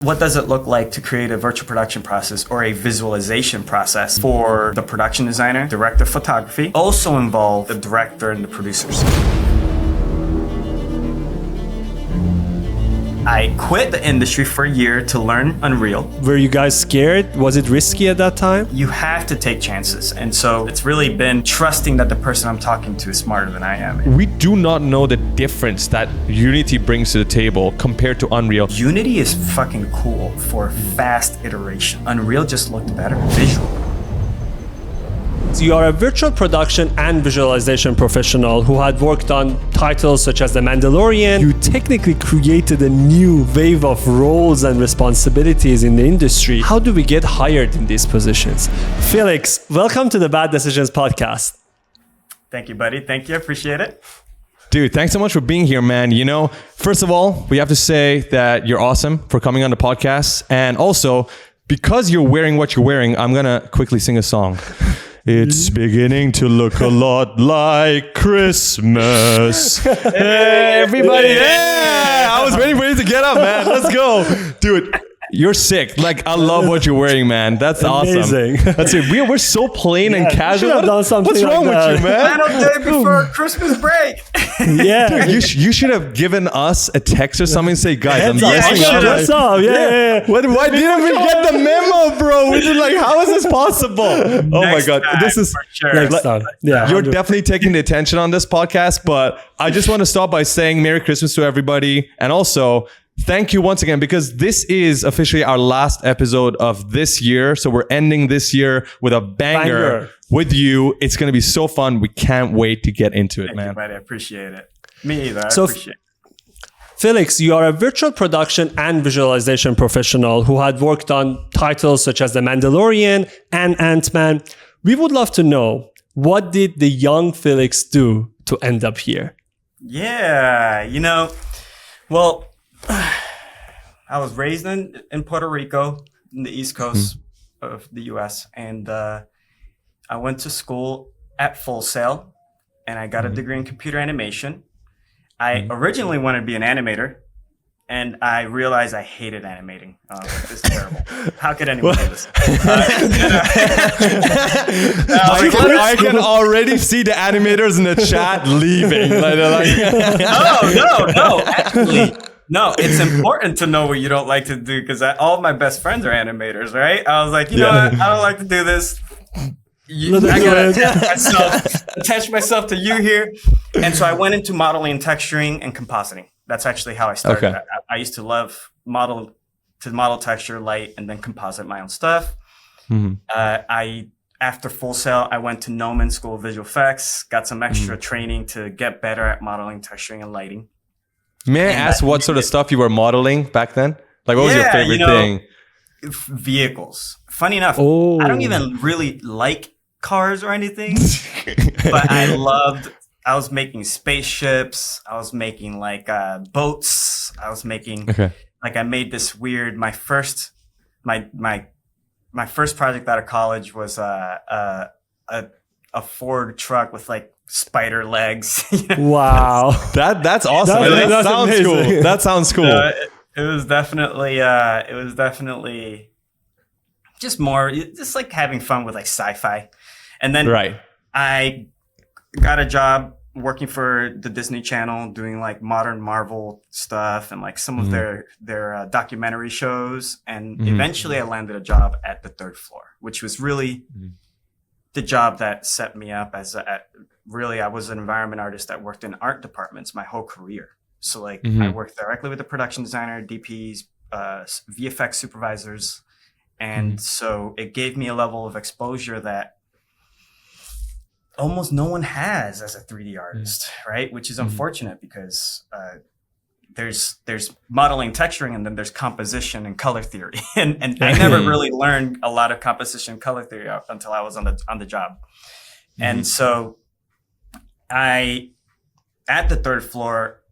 What does it look like to create a virtual production process or a visualization process for the production designer, director of photography, also involve the director and the producers. I quit the industry for a year to learn Unreal. Were you guys scared? Was it risky at that time? You have to take chances. And so it's really been trusting that the person I'm talking to is smarter than I am. We do not know the difference that Unity brings to the table compared to Unreal. Unity is fucking cool for fast iteration. Unreal just looked better visually. So you are a virtual production and visualization professional who had worked on titles such as The Mandalorian. You technically created a new wave of roles and responsibilities in the industry. How do we get hired in these positions? Felix, welcome to the Bad Decisions podcast. Thank you, buddy. Thank you. I appreciate it. Dude, thanks so much for being here, man. You know, first of all, we have to say that you're awesome for coming on the podcast. And also, because you're wearing what you're wearing, I'm going to quickly sing a song. It's beginning to look a lot like Christmas. Hey, everybody. Yeah! I was waiting for you to get up, man. Let's go. Dude, you're sick. Like, I love what you're wearing, man. That's amazing. Awesome. That's it. We're so plain and casual. What's wrong like with you, man? Final day before Christmas break. Yeah. Dude, you should have given us a text or something and say, guys, I'm dressing up. Yeah. Why didn't we get the memo, bro? We did like, how is this possible? Oh my God. This is sure. Next time. Yeah. You're definitely taking the attention on this podcast, but I just want to start by saying Merry Christmas to everybody. And also, thank you once again, because this is officially our last episode of this year. So we're ending this year with a banger. With you. It's going to be so fun. We can't wait to get into it, Thank man. you, buddy. I appreciate it. Me either. I appreciate it. Felix, you are a virtual production and visualization professional who had worked on titles such as The Mandalorian and Ant-Man. We would love to know, what did the young Felix do to end up here? Yeah, well, I was raised in Puerto Rico, in the East Coast of the US, and I went to school at Full Sail, and I got a degree in computer animation. I originally wanted to be an animator, and I realized I hated animating. This is terrible. How could anyone do this? I can already see the animators in the chat leaving. Like, they're like, No, actually. No, it's important to know what you don't like to do, because all of my best friends are animators, right? I was like, you know what? I don't like to do this. I gotta attach myself to you here. And so I went into modeling and texturing and compositing. That's actually how I started. Okay. I used to love model texture, light, and then composite my own stuff. After Full Sail, I went to Noman School of Visual Effects, got some extra training to get better at modeling, texturing, and lighting. May I ask what sort of stuff you were modeling back then? Like, what was your favorite thing? Vehicles. Funny enough, I don't even really like cars or anything, but I was making spaceships. I was making like boats. I was making like, I made this weird, my first project out of college was a Ford truck with like spider legs. Wow. That's awesome. That sounds amazing. cool. That sounds cool. It was definitely just like having fun with like sci-fi. And then I got a job working for the Disney Channel doing like modern Marvel stuff and like some of their documentary shows. And eventually I landed a job at the third floor, which was really the job that set me up I was an environment artist that worked in art departments my whole career. So like I worked directly with the production designer, DPs, VFX supervisors. And so it gave me a level of exposure that almost no one has as a 3D artist, right? Which is unfortunate, because there's modeling, texturing, and then there's composition and color theory. and I never really learned a lot of composition and color theory until I was on the job. And so at the third floor,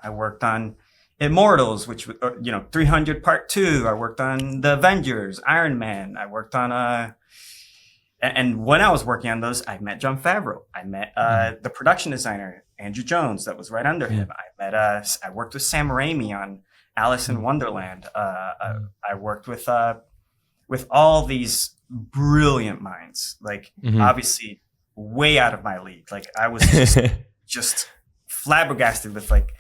I worked on Immortals, which 300 Part 2. I worked on the Avengers, Iron Man. I worked on and when I was working on those, I met Jon Favreau. I met the production designer Andrew Jones that was right under him. I worked with Sam Raimi on Alice in Wonderland. I worked with all these brilliant minds, like obviously way out of my league. Like I was just flabbergasted with like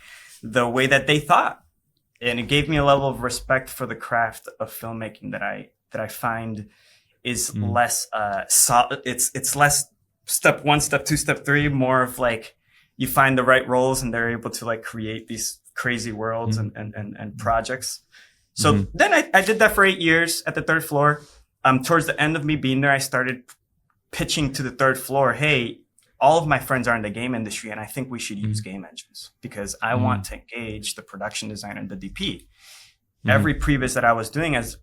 the way that they thought, and it gave me a level of respect for the craft of filmmaking that I find is less solid. It's less step 1, step 2, step 3, more of like you find the right roles and they're able to like create these crazy worlds and projects. So then I did that for 8 years at the third floor. Towards the end of me being there, I started pitching to the third floor, hey, all of my friends are in the game industry and I think we should use game engines because I want to engage the production designer and the DP. Every previs that I was doing as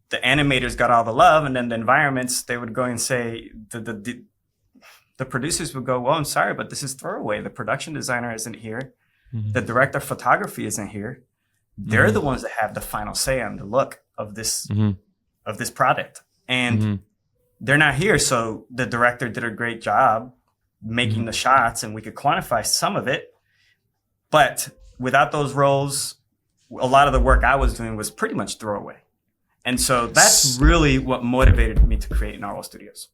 the animators got all the love, and then the environments, they would go and say, the producers would go, well, I'm sorry, but this is throwaway. The production designer isn't here. The director of photography isn't here. They're the ones that have the final say on the look of this product. And they're not here. So the director did a great job making the shots and we could quantify some of it. But without those roles, a lot of the work I was doing was pretty much throwaway. And so that's really what motivated me to create Narwhal Studios.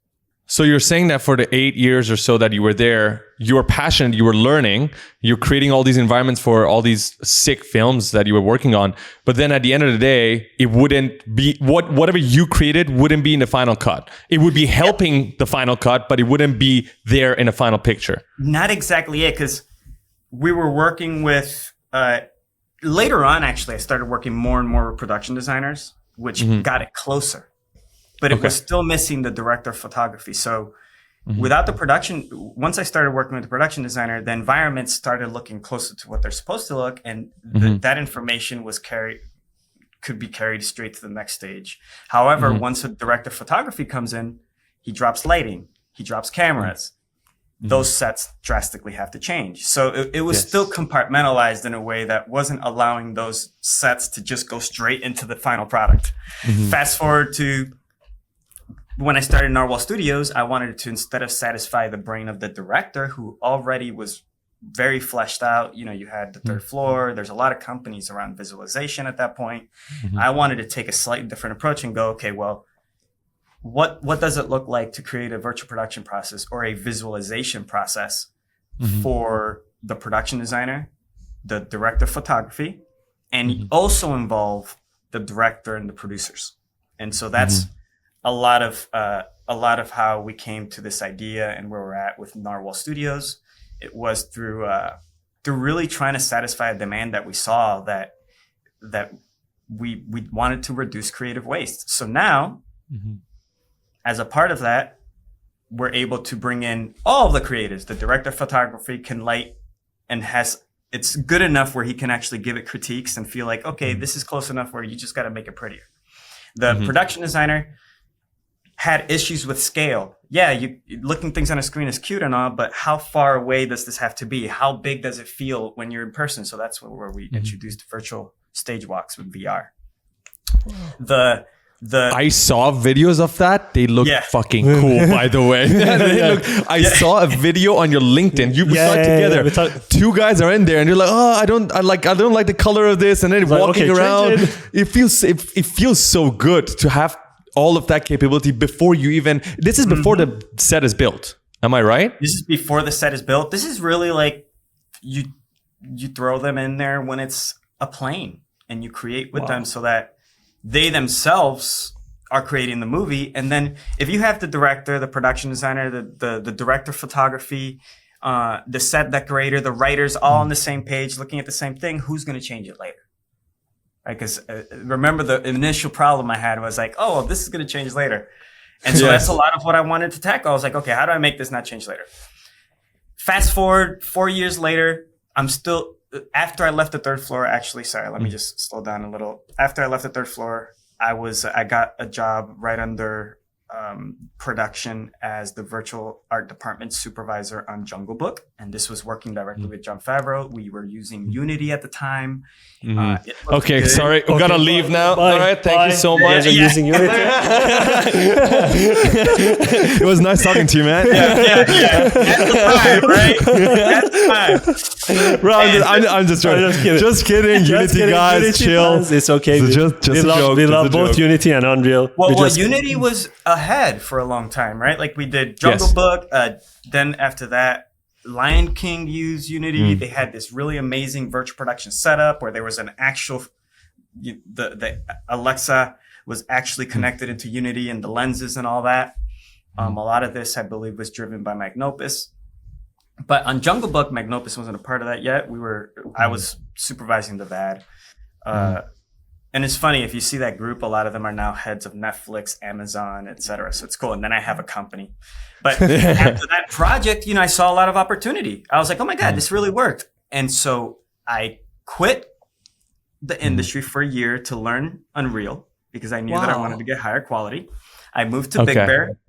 So you're saying that for the 8 years or so that you were there, you were passionate, you were learning, you're creating all these environments for all these sick films that you were working on. But then at the end of the day, it wouldn't be whatever you created wouldn't be in the final cut. It would be helping the final cut, but it wouldn't be there in the final picture. Not exactly it, because we were working with, later on, actually, I started working more and more with production designers, which got it closer. But it was still missing the director of photography. So without the production, once I started working with the production designer, the environments started looking closer to what they're supposed to look. And that information could be carried straight to the next stage. However, once a director of photography comes in, he drops lighting, he drops cameras. Those sets drastically have to change. So it was still compartmentalized in a way that wasn't allowing those sets to just go straight into the final product. Fast forward to when I started Narwhal Studios, I wanted to, instead of satisfy the brain of the director, who already was very fleshed out, you know, you had the third floor, there's a lot of companies around visualization at that point. I wanted to take a slightly different approach and go, okay, well, what does it look like to create a virtual production process or a visualization process for the production designer, the director of photography, and also involve the director and the producers. And so that's a lot of how we came to this idea and where we're at with Narwhal Studios. It was through really trying to satisfy a demand that we saw that we wanted to reduce creative waste. So now, as a part of that, we're able to bring in all of the creatives. The director of photography can light and it's good enough where he can actually give it critiques and feel like, okay, this is close enough where you just got to make it prettier. The production designer had issues with scale. Yeah, looking things on a screen is cute and all, but how far away does this have to be? How big does it feel when you're in person? So that's where we introduced virtual stage walks with VR. I saw videos of that. They look fucking cool, by the way. I saw a video on your LinkedIn. You saw it together. Two guys are in there, and you're like, "Oh, I don't like the color of this." And then walking around, it feels so good to have all of that capability before you even. This is before the set is built. Am I right? This is before the set is built. This is really like you throw them in there when it's a plane, and you create with them so that they themselves are creating the movie. And then if you have the director, the production designer, the director of photography, the set decorator, the writers all on the same page looking at the same thing, who's going to change it later? Right? Because remember the initial problem I had was like, oh, well, this is going to change later. And so that's a lot of what I wanted to tackle. I was like, okay, how do I make this not change later? Fast forward 4 years later, I'm still... After I left the third floor, actually, sorry, let me just slow down a little. After I left the third floor, I got a job right under production as the virtual art department supervisor on JungleBook. And this was working directly with Jon Favreau. We were using Unity at the time. Okay, good. Sorry, we gotta leave now. Bye. All right, thank you so much. Using Unity. It was nice talking to you, man. Yeah. That's the time, right? That's the time. Bro, I'm just joking. Just kidding. Unity guys, Unity chill. fans, it's okay. So just we a love, joke. we just love a both joke. Unity and Unreal. Well, Unity was ahead for a long time, right? Like we did JungleBook. Then after that, Lion King used Unity. They had this really amazing virtual production setup where there was an actual, the Alexa was actually connected into Unity and the lenses and all that. A lot of this, I believe, was driven by Magnopus. But on JungleBook, Magnopus wasn't a part of that yet. I was supervising the VAD. And it's funny, if you see that group, a lot of them are now heads of Netflix, Amazon, etc. So it's cool. And then I have a company. But after that project, I saw a lot of opportunity. I was like, oh my God, this really worked. And so I quit the industry for a year to learn Unreal because I knew that I wanted to get higher quality. I moved to Big Bear.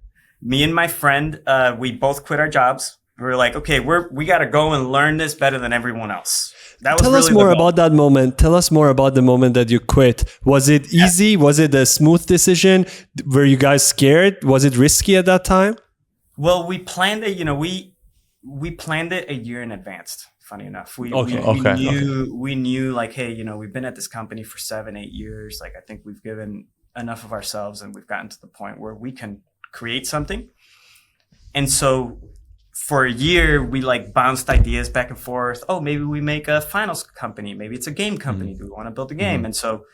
Me and my friend, we both quit our jobs. We were like, okay, we got to go and learn this better than everyone else. That was Tell us more about that moment. Tell us more about the moment that you quit. Was it easy? Was it a smooth decision? Were you guys scared? Was it risky at that time? Well, we planned it, we planned it a year in advance. Funny enough, we knew like, hey, we've been at this company for 7-8 years. Like, I think we've given enough of ourselves and we've gotten to the point where we can create something. And so for a year, we like bounced ideas back and forth. Oh, maybe we make a finals company. Maybe it's a game company. Do we want to build a game? And so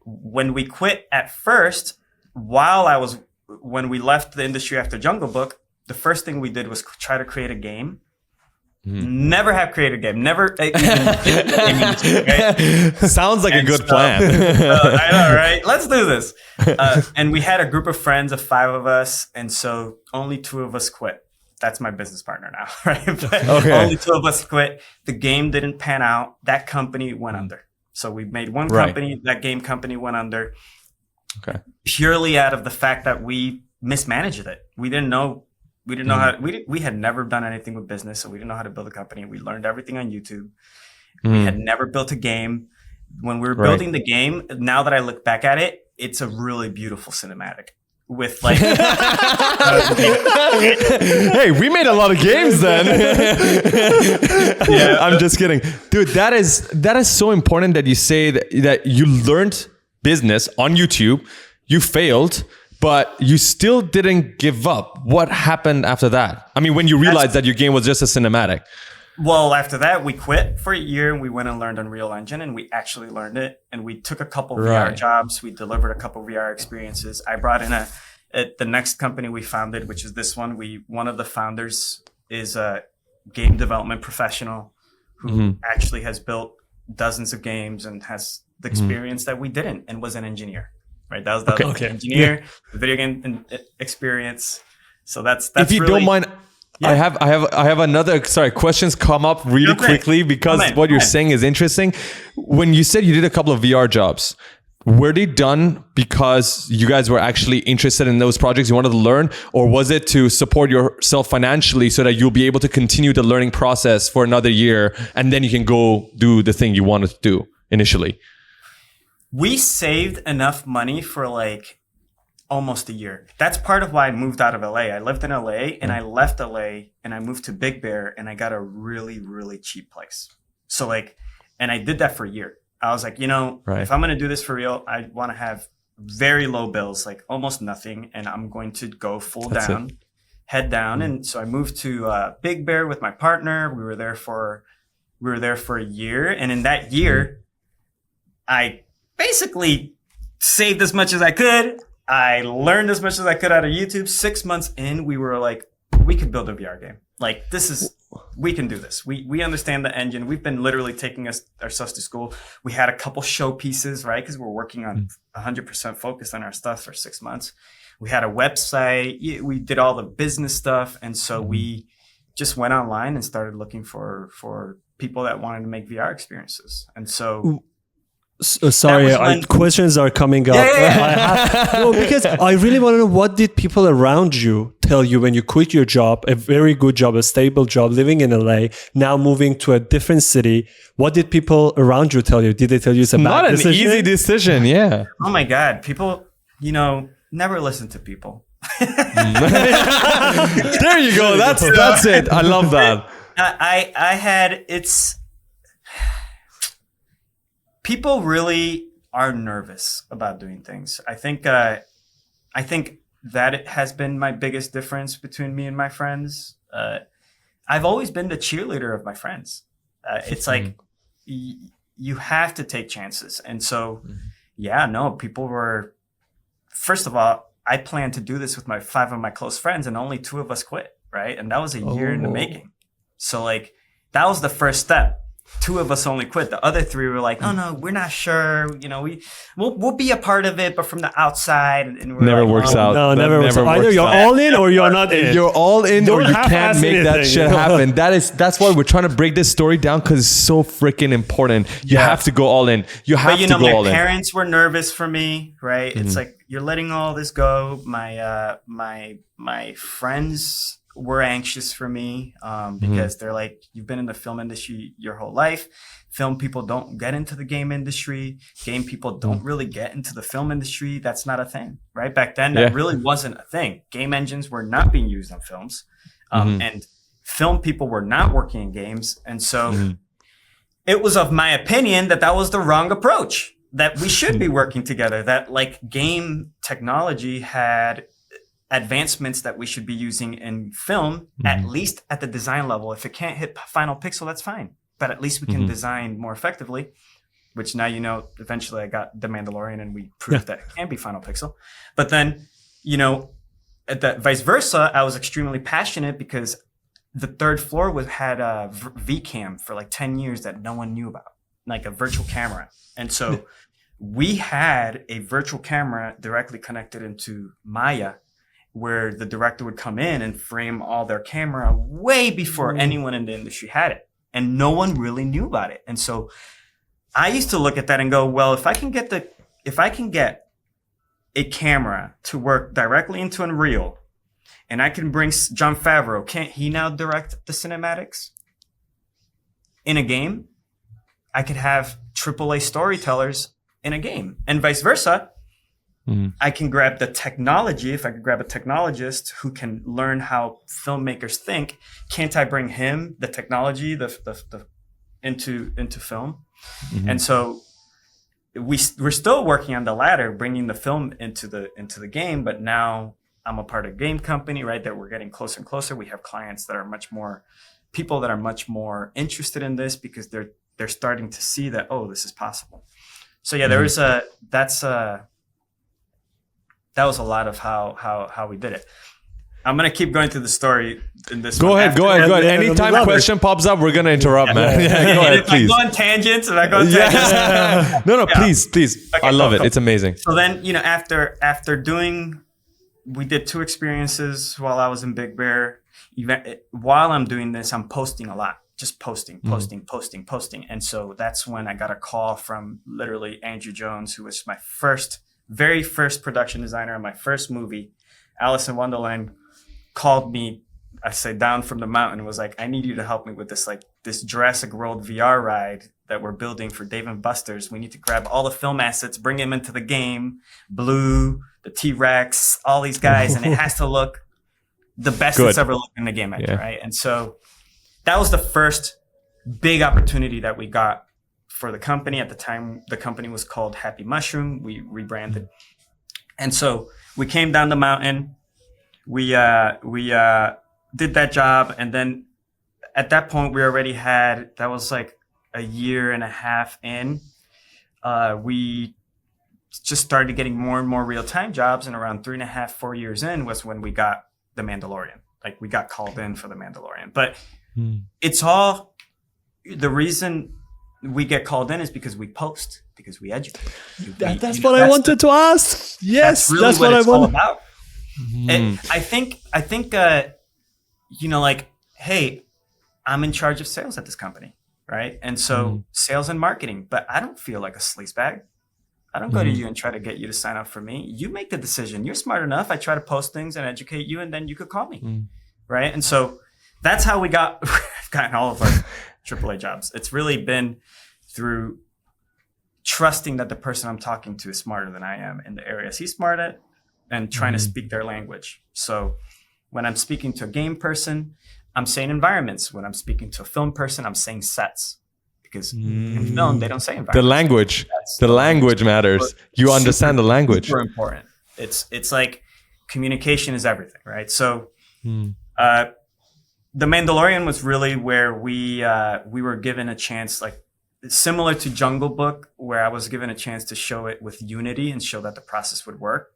when we quit at first, when we left the industry after JungleBook, the first thing we did was try to create a game. Never have created a game. Never even in the game industry, right? Sounds like a good plan. I know, right? Let's do this. And we had a group of friends of 5 of us. And so only 2 of us quit. That's my business partner now, right? But only 2 of us quit. The game didn't pan out. That company went under. So we made one company. That game company went under. Purely out of the fact that we mismanaged it. We didn't know how. We had never done anything with business, so we didn't know how to build a company. We learned everything on YouTube. We had never built a game. When we were building the game, now that I look back at it, it's a really beautiful cinematic. With like, hey, we made a lot of games then. I'm just kidding, dude. That is so important that you say that you learned business on YouTube, you failed, but you still didn't give up. What happened after that? I mean, when you realized that your game was just a cinematic. Well, after that, we quit for a year and we went and learned Unreal Engine and we actually learned it. And we took a couple VR jobs. We delivered a couple VR experiences. I brought in the next company we founded, which is this one. One of the founders is a game development professional who actually has built dozens of games and has the experience that we didn't and was an engineer, right? That was the engineer, the video game experience. So that's if you really, don't mind. Yeah. I have another, questions come up really quickly because what you're saying is interesting. When you said you did a couple of VR jobs, were they done because you guys were actually interested in those projects you wanted to learn, or was it to support yourself financially so that you'll be able to continue the learning process for another year and then you can go do the thing you wanted to do initially? We saved enough money for like almost a year. That's part of why I moved out of LA. I lived in LA and I left LA and I moved to Big Bear and I got a really, really cheap place. So like, and I did that for a year. I was like, if I'm going to do this for real, I want to have very low bills, like almost nothing. And I'm going to go head down. And so I moved to Big Bear with my partner. We were there for a year. And in that year, I basically saved as much as I could. I learned as much as I could out of YouTube. 6 months in, we were like, we could build a VR game. Like, we can do this. We understand the engine. We've been literally taking ourselves to school. We had a couple show pieces, right? Because we're working on 100% focused on our stuff for 6 months. We had a website. We did all the business stuff. And so we just went online and started looking for people that wanted to make VR experiences. And so Sorry, questions are coming up. No, because I really want to know, what did people around you tell you when you quit your job, a very good job, a stable job, living in LA, now moving to a different city? What did people around you tell you? Did they tell you it's a bad decision? Not an easy decision, yeah. Oh my God. People, never listen to people. There you go. That's it. I love that. People really are nervous about doing things. I think that it has been my biggest difference between me and my friends. I've always been the cheerleader of my friends. It's like you have to take chances. And so, people were, first of all, I planned to do this with 5 of my close friends and only 2 of us quit, right? And that was a year in the making. So like, that was the first step. 2 of us only quit. The other 3 were like, "Oh no, we're not sure. We'll be a part of it, but from the outside." And we're never like, works out. No, never works out. Either you're all in or you're not in. You're all in, or you can't make that shit happen. That's why we're trying to break this story down, because it's so freaking important. You have to go all in. You have to go all in. My parents were nervous for me, right? It's like, you're letting all this go. My friends were anxious for me because they're like, you've been in the film industry your whole life. Film people don't get into the game industry. Game people don't really get into the film industry. That's not a thing, right? Back then, that really wasn't a thing. Game engines were not being used on films. And film people were not working in games. And so it was of my opinion that was the wrong approach, that we should be working together, that like game technology had advancements that we should be using in film, at least at the design level. If it can't hit final pixel, that's fine. But at least we can design more effectively, which now, eventually I got The Mandalorian and we proved that it can be final pixel. But then, at the vice versa, I was extremely passionate because the 3rd floor had a VCam for like 10 years that no one knew about, like a virtual camera. And so we had a virtual camera directly connected into Maya, where the director would come in and frame all their camera way before anyone in the industry had it. And no one really knew about it. And so I used to look at that and go, well, if I can get a camera to work directly into Unreal, and I can bring Jon Favreau, can't he now direct the cinematics in a game? I could have AAA storytellers in a game, and vice versa. I can grab the technology. If I could grab a technologist who can learn how filmmakers think, can't I bring him the technology, into film? And so we're still working on the latter, bringing the film into the game. But now I'm a part of a game company, right? That we're getting closer and closer. We have clients that are much more interested in this, because they're starting to see that, oh, this is possible. So yeah, that was a lot of how we did it. I'm going to keep going through the story in this. Go ahead. Anytime a question pops up, we're going to interrupt, man. Go ahead, please. If I go on tangents, No, please. Okay, I love it. It's amazing. So then, after doing, we did 2 experiences while I was in Big Bear. While I'm doing this, I'm posting a lot. Just posting. And so that's when I got a call from literally Andrew Jones, who was my very first production designer on my first movie. Alice in Wonderland called me, I say, down from the mountain, and was like, I need you to help me with this Jurassic World VR ride that we're building for Dave & Buster's. We need to grab all the film assets, bring them into the game, Blue, the T-Rex, all these guys, and it has to look the best it's ever looked in the game engine, right? And so that was the first big opportunity that we got for the company. At the time, the company was called Happy Mushroom. We rebranded. And so we came down the mountain. We did that job. And then at that point, we already had, that was like a year and a half in. We just started getting more and more real-time jobs. And around 3.5, 4 years in was when we got The Mandalorian. Like, we got called in for The Mandalorian. But it's all, the reason we get called in is because we post, because we educate. That's what I wanted to ask. Yes, that's what I want. About. I think, like, hey, I'm in charge of sales at this company, right? And so sales and marketing, but I don't feel like a sleazebag. I don't go to you and try to get you to sign up for me. You make the decision. You're smart enough. I try to post things and educate you, and then you could call me, right? And so that's how we've gotten all of our AAA jobs. It's really been through trusting that the person I'm talking to is smarter than I am in the areas he's smart at, and trying to speak their language. So when I'm speaking to a game person, I'm saying environments. When I'm speaking to a film person, I'm saying sets. Because in film, they don't say environment. The language matters. You understand the language. Super important. It's like communication is everything, right? So, The Mandalorian was really where we were given a chance, like similar to JungleBook, where I was given a chance to show it with Unity and show that the process would work.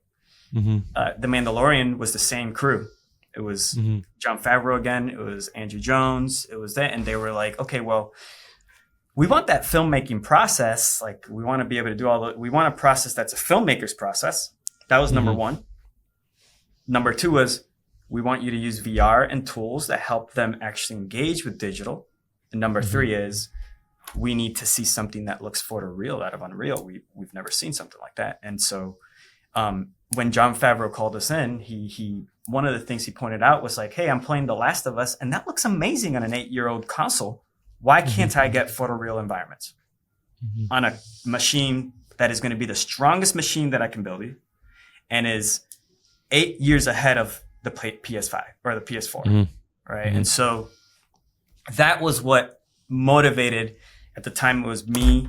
The Mandalorian was the same crew. It was Jon Favreau again. It was Andrew Jones. It was that, and they were like, okay, well, we want that filmmaking process. Like, we want to be able to do we want a process that's a filmmaker's process. That was number one. Number two was, we want you to use VR and tools that help them actually engage with digital. And number three is, we need to see something that looks photoreal out of Unreal. We've never seen something like that. And so when Jon Favreau called us in, he one of the things he pointed out was like, hey, I'm playing The Last of Us, and that looks amazing on an 8-year-old console. Why can't I get photoreal environments on a machine that is going to be the strongest machine that I can build and is 8 years ahead of the PS5 or the PS4, right? And so that was what motivated, at the time it was me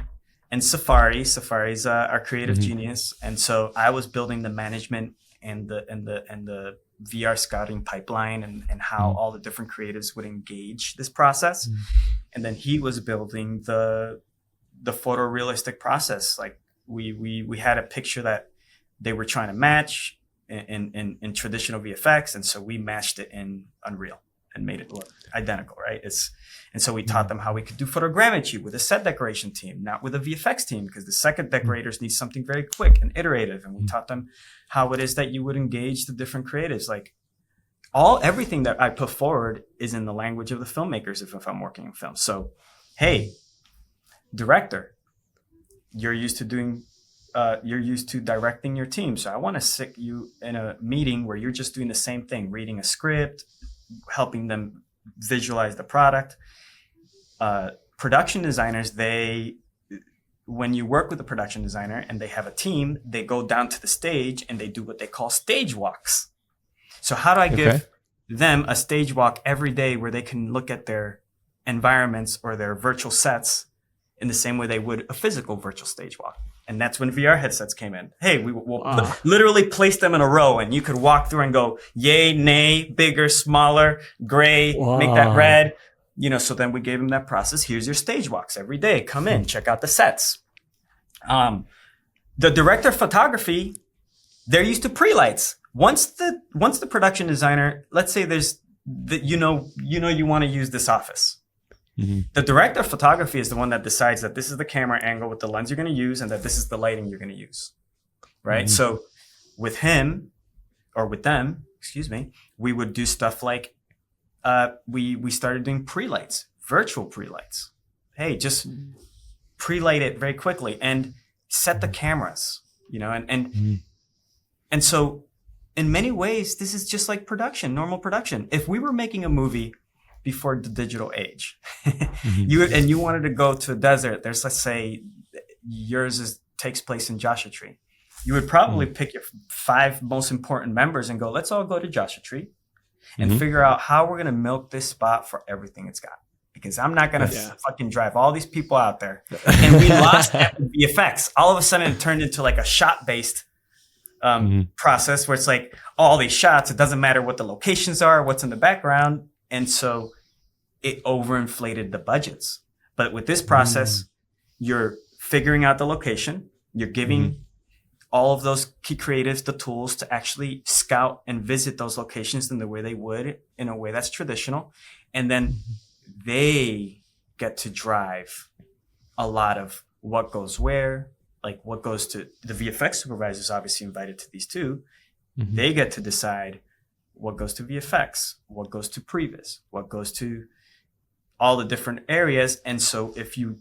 and Safari. Safari's our creative genius. And so I was building the management and the VR scouting pipeline and how all the different creatives would engage this process. And then he was building the photorealistic process. Like we had a picture that they were trying to match in traditional VFX. And so we matched it in Unreal and made it look identical, right? And so we taught them how we could do photogrammetry with a set decoration team, not with a VFX team, because the second decorators need something very quick and iterative. And we taught them how it is that you would engage the different creatives. Like everything that I put forward is in the language of the filmmakers if I'm working in film. So, hey, director, you're used to directing your team. So I want to sit you in a meeting where you're just doing the same thing, reading a script, helping them visualize the product. Production designers, when you work with a production designer and they have a team, they go down to the stage and they do what they call stage walks. So how do I give them a stage walk every day where they can look at their environments or their virtual sets in the same way they would a physical virtual stage walk? And that's when VR headsets came in. Hey, we'll literally place them in a row and you could walk through and go, yay, nay, bigger, smaller, gray, make that red. So then we gave them that process. Here's your stage walks every day. Come in, check out the sets. The director of photography, they're used to pre-lights. Once the production designer, let's say you want to use this office. The director of photography is the one that decides that this is the camera angle with the lens you're going to use and that this is the lighting you're going to use, right? So with him or with them, we would do stuff like we started doing pre-lights, virtual pre-lights. Hey, just pre-light it very quickly and set the cameras, and so in many ways, this is just like production, normal production. If we were making a movie before the digital age, you wanted to go to a desert, let's say yours takes place in Joshua Tree. You would probably pick your 5 most important members and go, let's all go to Joshua Tree and figure out how we're going to milk this spot for everything it's got. Because I'm not going to fucking drive all these people out there. And we lost that with VFX. All of a sudden it turned into like a shot-based process where it's like all these shots, it doesn't matter what the locations are, what's in the background. And so it overinflated the budgets. But with this process, you're figuring out the location. You're giving all of those key creatives the tools to actually scout and visit those locations in the way they would, in a way that's traditional. And then they get to drive a lot of what goes where, like what goes to the VFX supervisors, obviously invited to these too. They get to decide what goes to VFX, what goes to previs, what goes to all the different areas. And so if you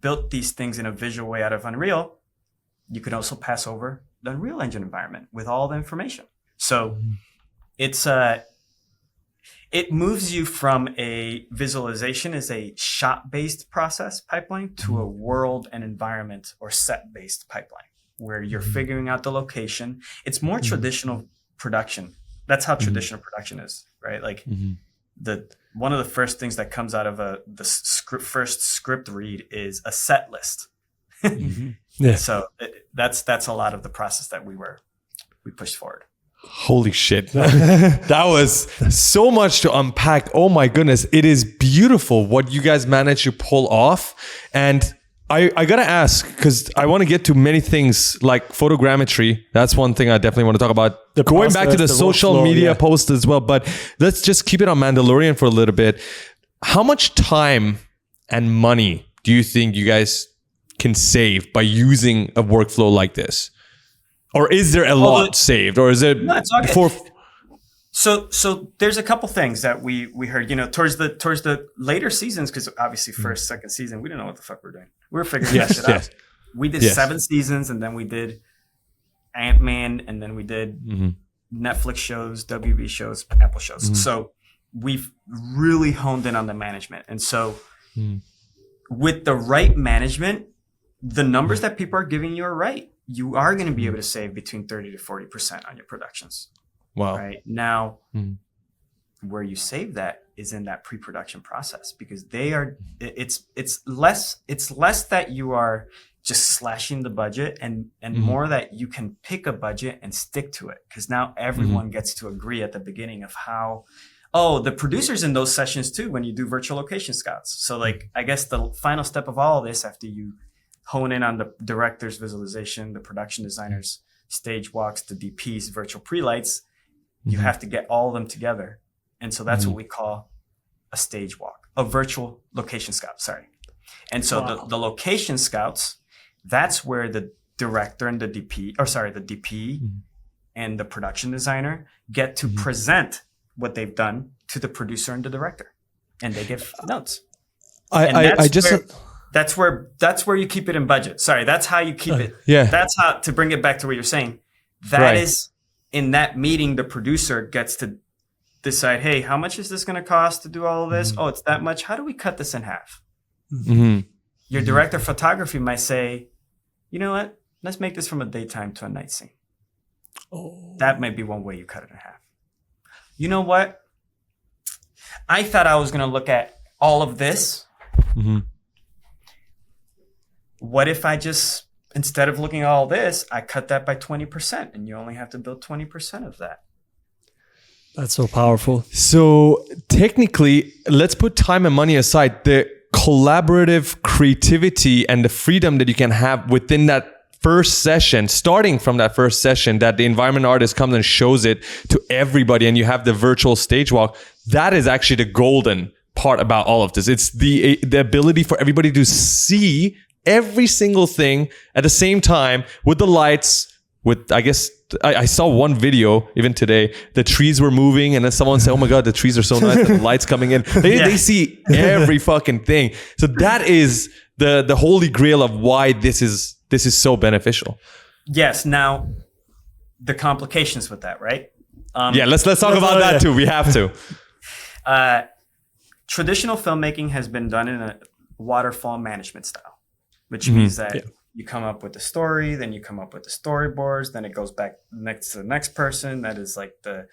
built these things in a visual way out of Unreal, you could also pass over the Unreal Engine environment with all the information. So it's it moves you from a visualization as a shot-based process pipeline to a world and environment or set-based pipeline where you're figuring out the location. It's more traditional production. That's how traditional production is, right? Like one of the first things that comes out of first script read is a set list. Yeah. So that's a lot of the process that we pushed forward. Holy shit. That was so much to unpack. Oh my goodness. It is beautiful what you guys managed to pull off. And I gotta ask, because I want to get to many things like photogrammetry. That's one thing I definitely want to talk about. Going back to the social media post as well. But let's just keep it on Mandalorian for a little bit. How much time and money do you think you guys can save by using a workflow like this? Or is there a lot saved? Or is it for... So there's a couple things that we heard, towards the later seasons, because obviously first, second season, we didn't know what the fuck we were doing. We were figuring that shit out. We did 7 seasons, and then we did Ant-Man, and then we did Netflix shows, WB shows, Apple shows. So we've really honed in on the management. And so with the right management, the numbers that people are giving you are right. You are going to be able to save between 30 to 40% on your productions. Wow. Right now, where you save that is in that pre-production process, because it's less that you are just slashing the budget and more that you can pick a budget and stick to it. Because now everyone gets to agree at the beginning of how, the producers in those sessions too, when you do virtual location scouts. So like, I guess the final step of all of this, after you hone in on the director's visualization, the production designers, stage walks, the DPs, virtual pre-lights, you have to get all of them together. And so that's what we call a stage walk, a virtual location scout, sorry. And so the location scouts, that's where the director and the DP and the production designer get to present what they've done to the producer and the director. And they give notes. That's where you keep it in budget. Sorry, that's how you keep it. Yeah. That's how, to bring it back to what you're saying. That is, in that meeting, the producer gets to decide, hey, how much is this going to cost to do all of this? Oh, it's that much. How do we cut this in half? Your director of photography might say, you know what? Let's make this from a daytime to a night scene. That might be one way you cut it in half. You know what? I thought I was going to look at all of this. What if I just, instead of looking at all this, I cut that by 20%, and you only have to build 20% of that? That's so powerful. So technically, let's put time and money aside. The collaborative creativity and the freedom that you can have within that first session, starting from that first session, that the environment artist comes and shows it to everybody, and you have the virtual stage walk, that is actually the golden part about all of this. It's the ability for everybody to see every single thing at the same time with the lights. With, I guess, I saw one video even today, the trees were moving, and then someone said, oh my God, the trees are so nice, and the lights coming in. They see every fucking thing. So that is the holy grail of why this is so beneficial. Yes. Now, the complications with that, right? Let's talk about that too. We have to. Traditional filmmaking has been done in a waterfall management style, which means that you come up with the story, then you come up with the storyboards, then it goes back next to the next person. That is like the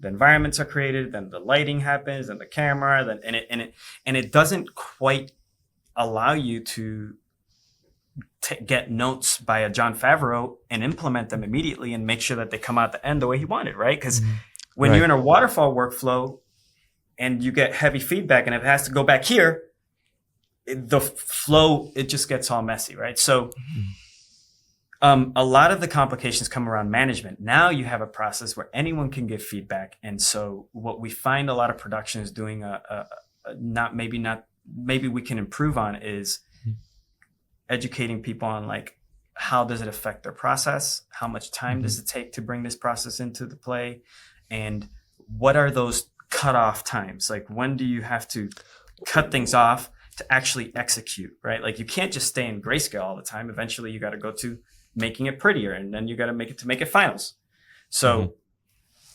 environments are created, then the lighting happens, then the camera, then and it doesn't quite allow you to get notes by a Jon Favreau and implement them immediately and make sure that they come out the end the way he wanted, right? Because when you're in a waterfall workflow and you get heavy feedback and it has to go back here, the flow, it just gets all messy, right? So a lot of the complications come around management. Now you have a process where anyone can give feedback. And so what we find a lot of productions doing maybe we can improve on is educating people on like, how does it affect their process? How much time does it take to bring this process into the play? And what are those cutoff times? Like, when do you have to cut things off to actually execute, right? Like you can't just stay in grayscale all the time. Eventually you got to go to making it prettier, and then you got to make it finals. So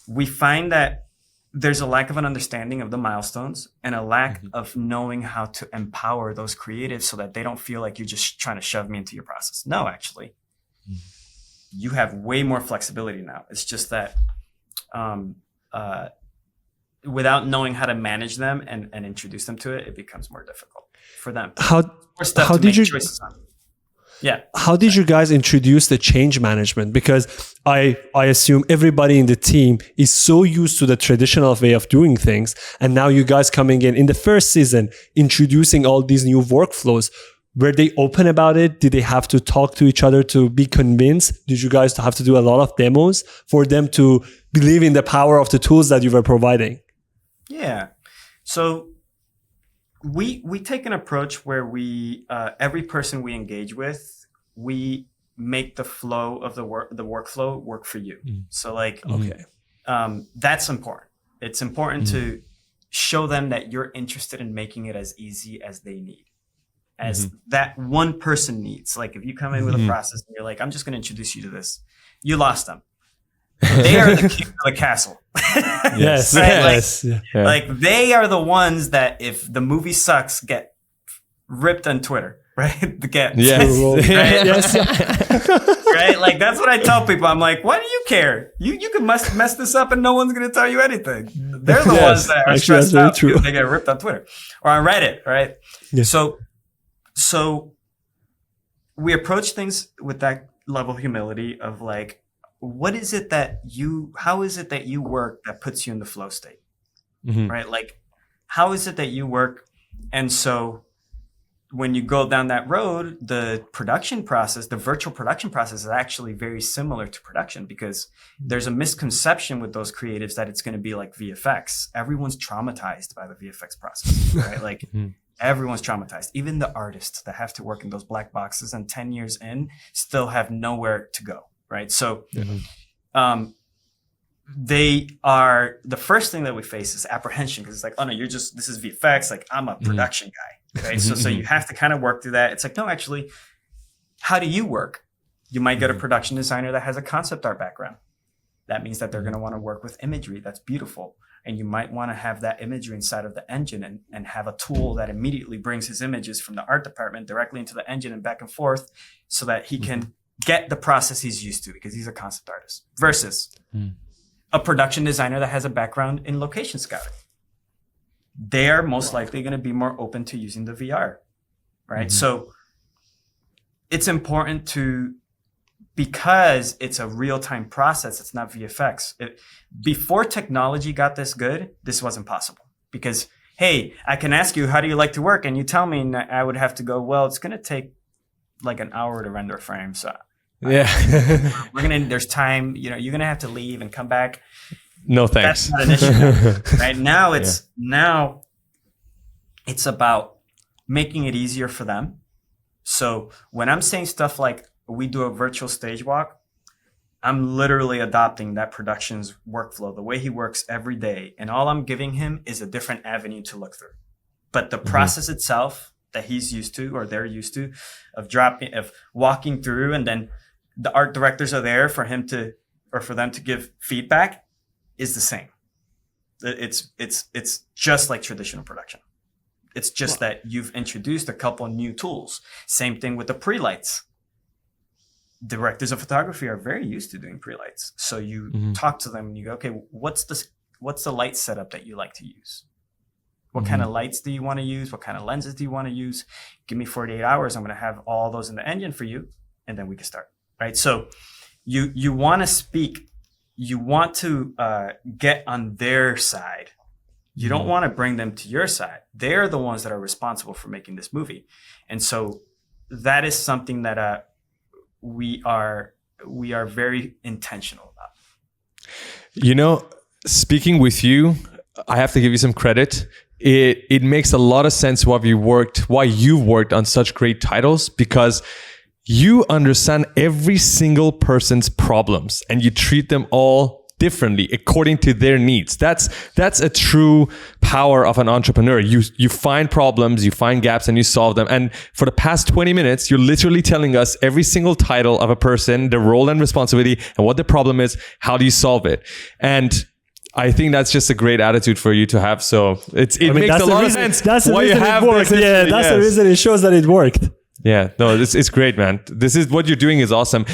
we find that there's a lack of an understanding of the milestones and a lack of knowing how to empower those creatives so that they don't feel like you're just trying to shove me into your process. No, actually, you have way more flexibility now. It's just that without knowing how to manage them and introduce them to it, it becomes more difficult for them. How did you choices on. Yeah. How did you guys introduce the change management? Because I assume everybody in the team is so used to the traditional way of doing things. And now you guys coming in the first season, introducing all these new workflows. Were they open about it? Did they have to talk to each other to be convinced? Did you guys have to do a lot of demos for them to believe in the power of the tools that you were providing? Yeah. So we take an approach where we every person we engage with, we make the flow of the workflow work for you. So like, that's important. It's important to show them that you're interested in making it as easy as they need, as that one person needs. Like if you come in with a process and you're like, I'm just going to introduce you to this, you lost them. They are the king of the castle. Yes, right? yes. Like they are the ones that if the movie sucks, get ripped on Twitter, right? Right? Right? Like that's what I tell people. I'm like, why do you care? You can mess this up and no one's going to tell you anything. They're the ones that are stressed out because they get ripped on Twitter or on Reddit, right? Yes. So we approach things with that level of humility of like, how is it that you work that puts you in the flow state, right? Like, how is it that you work? And so when you go down that road, the production process, the virtual production process is actually very similar to production because there's a misconception with those creatives that it's going to be like VFX. Everyone's traumatized by the VFX process, right? Like everyone's traumatized. Even the artists that have to work in those black boxes and 10 years in still have nowhere to go. Right. So they are the first thing that we face is apprehension because it's like, oh, no, this is VFX. Like I'm a production guy. Right. So you have to kind of work through that. It's like, no, actually, how do you work? You might get a production designer that has a concept art background. That means that they're going to want to work with imagery. That's beautiful. And you might want to have that imagery inside of the engine and have a tool that immediately brings his images from the art department directly into the engine and back and forth so that he can get the process he's used to because he's a concept artist versus a production designer that has a background in location scouting. They are most likely going to be more open to using the VR, right? So it's important because it's a real-time process, it's not VFX. Before technology got this good, this wasn't possible because, hey, I can ask you, how do you like to work? And you tell me, and I would have to go, well, it's going to take like an hour to render a frame. So there's time, you're going to have to leave and come back. No, thanks. That's not an issue. Right now it's about making it easier for them. So when I'm saying stuff like we do a virtual stage walk, I'm literally adopting that production's workflow, the way he works every day. And all I'm giving him is a different avenue to look through. But the process itself that he's used to or they're used to of walking through and then the art directors are there for them to give feedback is the same. It's just like traditional production. It's just that you've introduced a couple new tools. Same thing with the pre-lights. Directors of photography are very used to doing pre-lights. So you talk to them and you go, okay, what's the light setup that you like to use? What kind of lights do you want to use? What kind of lenses do you want to use? Give me 48 hours. I'm going to have all those in the engine for you. And then we can start, right? So you want to speak. You want to get on their side. You don't want to bring them to your side. They're the ones that are responsible for making this movie. And so that is something that we are very intentional about. Speaking with you, I have to give you some credit. It makes a lot of sense why you've worked on such great titles because you understand every single person's problems and you treat them all differently according to their needs. That's a true power of an entrepreneur. You find problems, you find gaps, and you solve them. And for the past 20 minutes, you're literally telling us every single title of a person, their role and responsibility, and what the problem is. How do you solve it? And I think that's just a great attitude for you to have. So it makes a lot of sense. That's the why reason you have it worked. this. Yeah, that's the reason it shows that it worked. Yeah, no, it's great, man. This is what you're doing is awesome.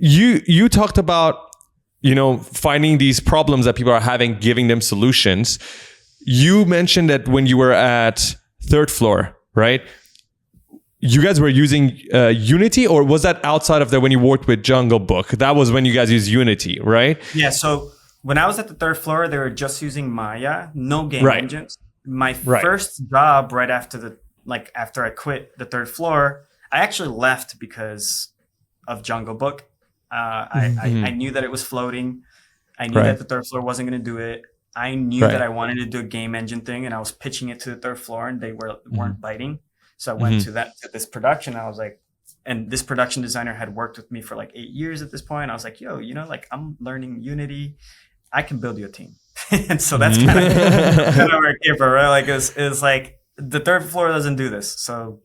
You talked about, finding these problems that people are having, giving them solutions. You mentioned that when you were at third floor, right? You guys were using Unity, or was that outside of that when you worked with JungleBook? That was when you guys used Unity, right? Yeah, so when I was at the third floor, they were just using Maya, no game engines. My first job right after after I quit the third floor, I actually left because of JungleBook. I knew that it was floating. I knew that the third floor wasn't going to do it. I knew that I wanted to do a game engine thing, and I was pitching it to the third floor, and they weren't biting. So I went to this production. I was like, and this production designer had worked with me for like 8 years at this point. I was like, yo, I'm learning Unity. I can build you a team. And so that's kind of where it came from, right? Like it's like the third floor doesn't do this. So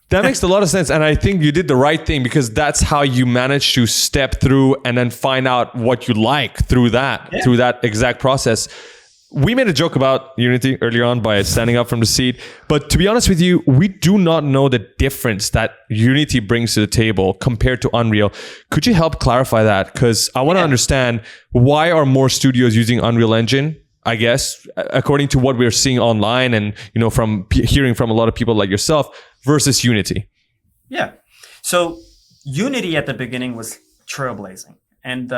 that makes a lot of sense. And I think you did the right thing, because that's how you manage to step through and then find out what you like through that exact process. We made a joke about Unity earlier on by standing up from the seat. But to be honest with you, we do not know the difference that Unity brings to the table compared to Unreal. Could you help clarify that? Because I want to understand, why are more studios using Unreal Engine, I guess, according to what we're seeing online and, from hearing from a lot of people like yourself, versus Unity? Yeah. So Unity at the beginning was trailblazing. And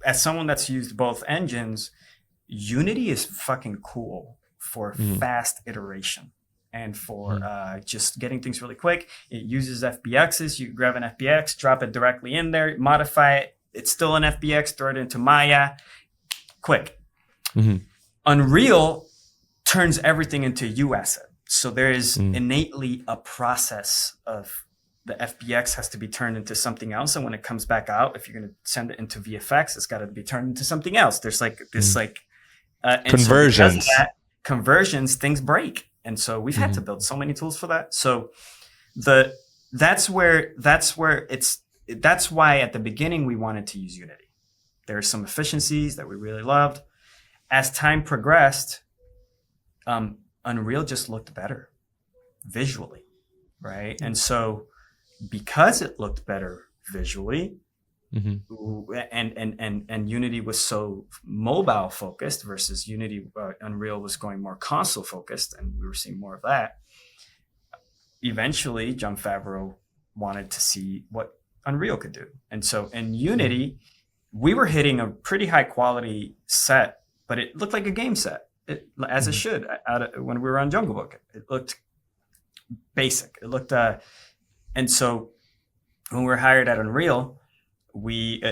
as someone that's used both engines, Unity is fucking cool for fast iteration and for just getting things really quick. It uses FBXs. You grab an FBX, drop it directly in there, modify it. It's still an FBX, throw it into Maya. Quick. Unreal turns everything into UAsset. So there is innately a process of the FBX has to be turned into something else. And when it comes back out, if you're going to send it into VFX, it's got to be turned into something else. There's like this conversions. So conversions, things break. And so we've had to build so many tools for that. So that's why at the beginning we wanted to use Unity. There are some efficiencies that we really loved. As time progressed, Unreal just looked better visually, right? And so because it looked better visually, and Unity was so mobile focused versus Unreal was going more console focused, and we were seeing more of that. Eventually, Jon Favreau wanted to see what Unreal could do. And so in Unity, we were hitting a pretty high quality set, but it looked like a game set, as it should. When we were on JungleBook, it looked basic. It looked, and so when we were hired at Unreal, we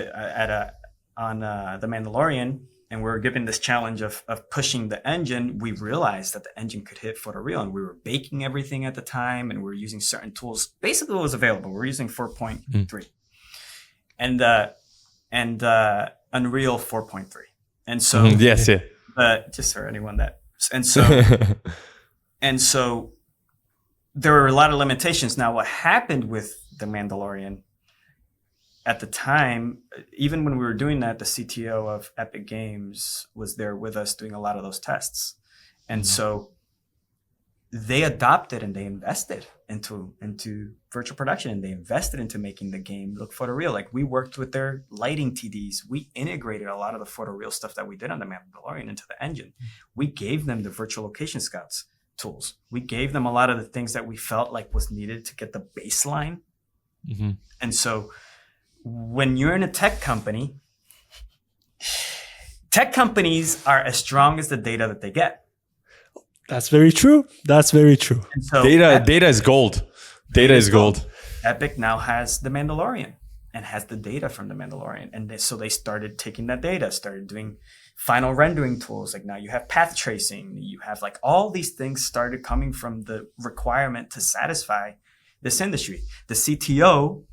on The Mandalorian, and we were given this challenge of pushing the engine. We realized that the engine could hit photoreal, and we were baking everything at the time, and we were using certain tools. Basically, what was available. We're using 4.3, and Unreal 4.3, and so just for anyone that, and so there were a lot of limitations. Now, what happened with The Mandalorian at the time, even when we were doing that, the CTO of Epic Games was there with us doing a lot of those tests. And so they adopted and they invested into virtual production, and they invested into making the game look photoreal. Like, we worked with their lighting TDs. We integrated a lot of the photoreal stuff that we did on The Mandalorian into the engine. We gave them the virtual location scouts tools. We gave them a lot of the things that we felt like was needed to get the baseline. And so when you're in a tech company, tech companies are as strong as the data that they get. That's very true. That's very true. And so data is gold. Data is gold. Epic now has The Mandalorian and has the data from The Mandalorian. And so they started taking that data, started doing final rendering tools. Like, now you have path tracing. You have like all these things started coming from the requirement to satisfy this industry. The CTO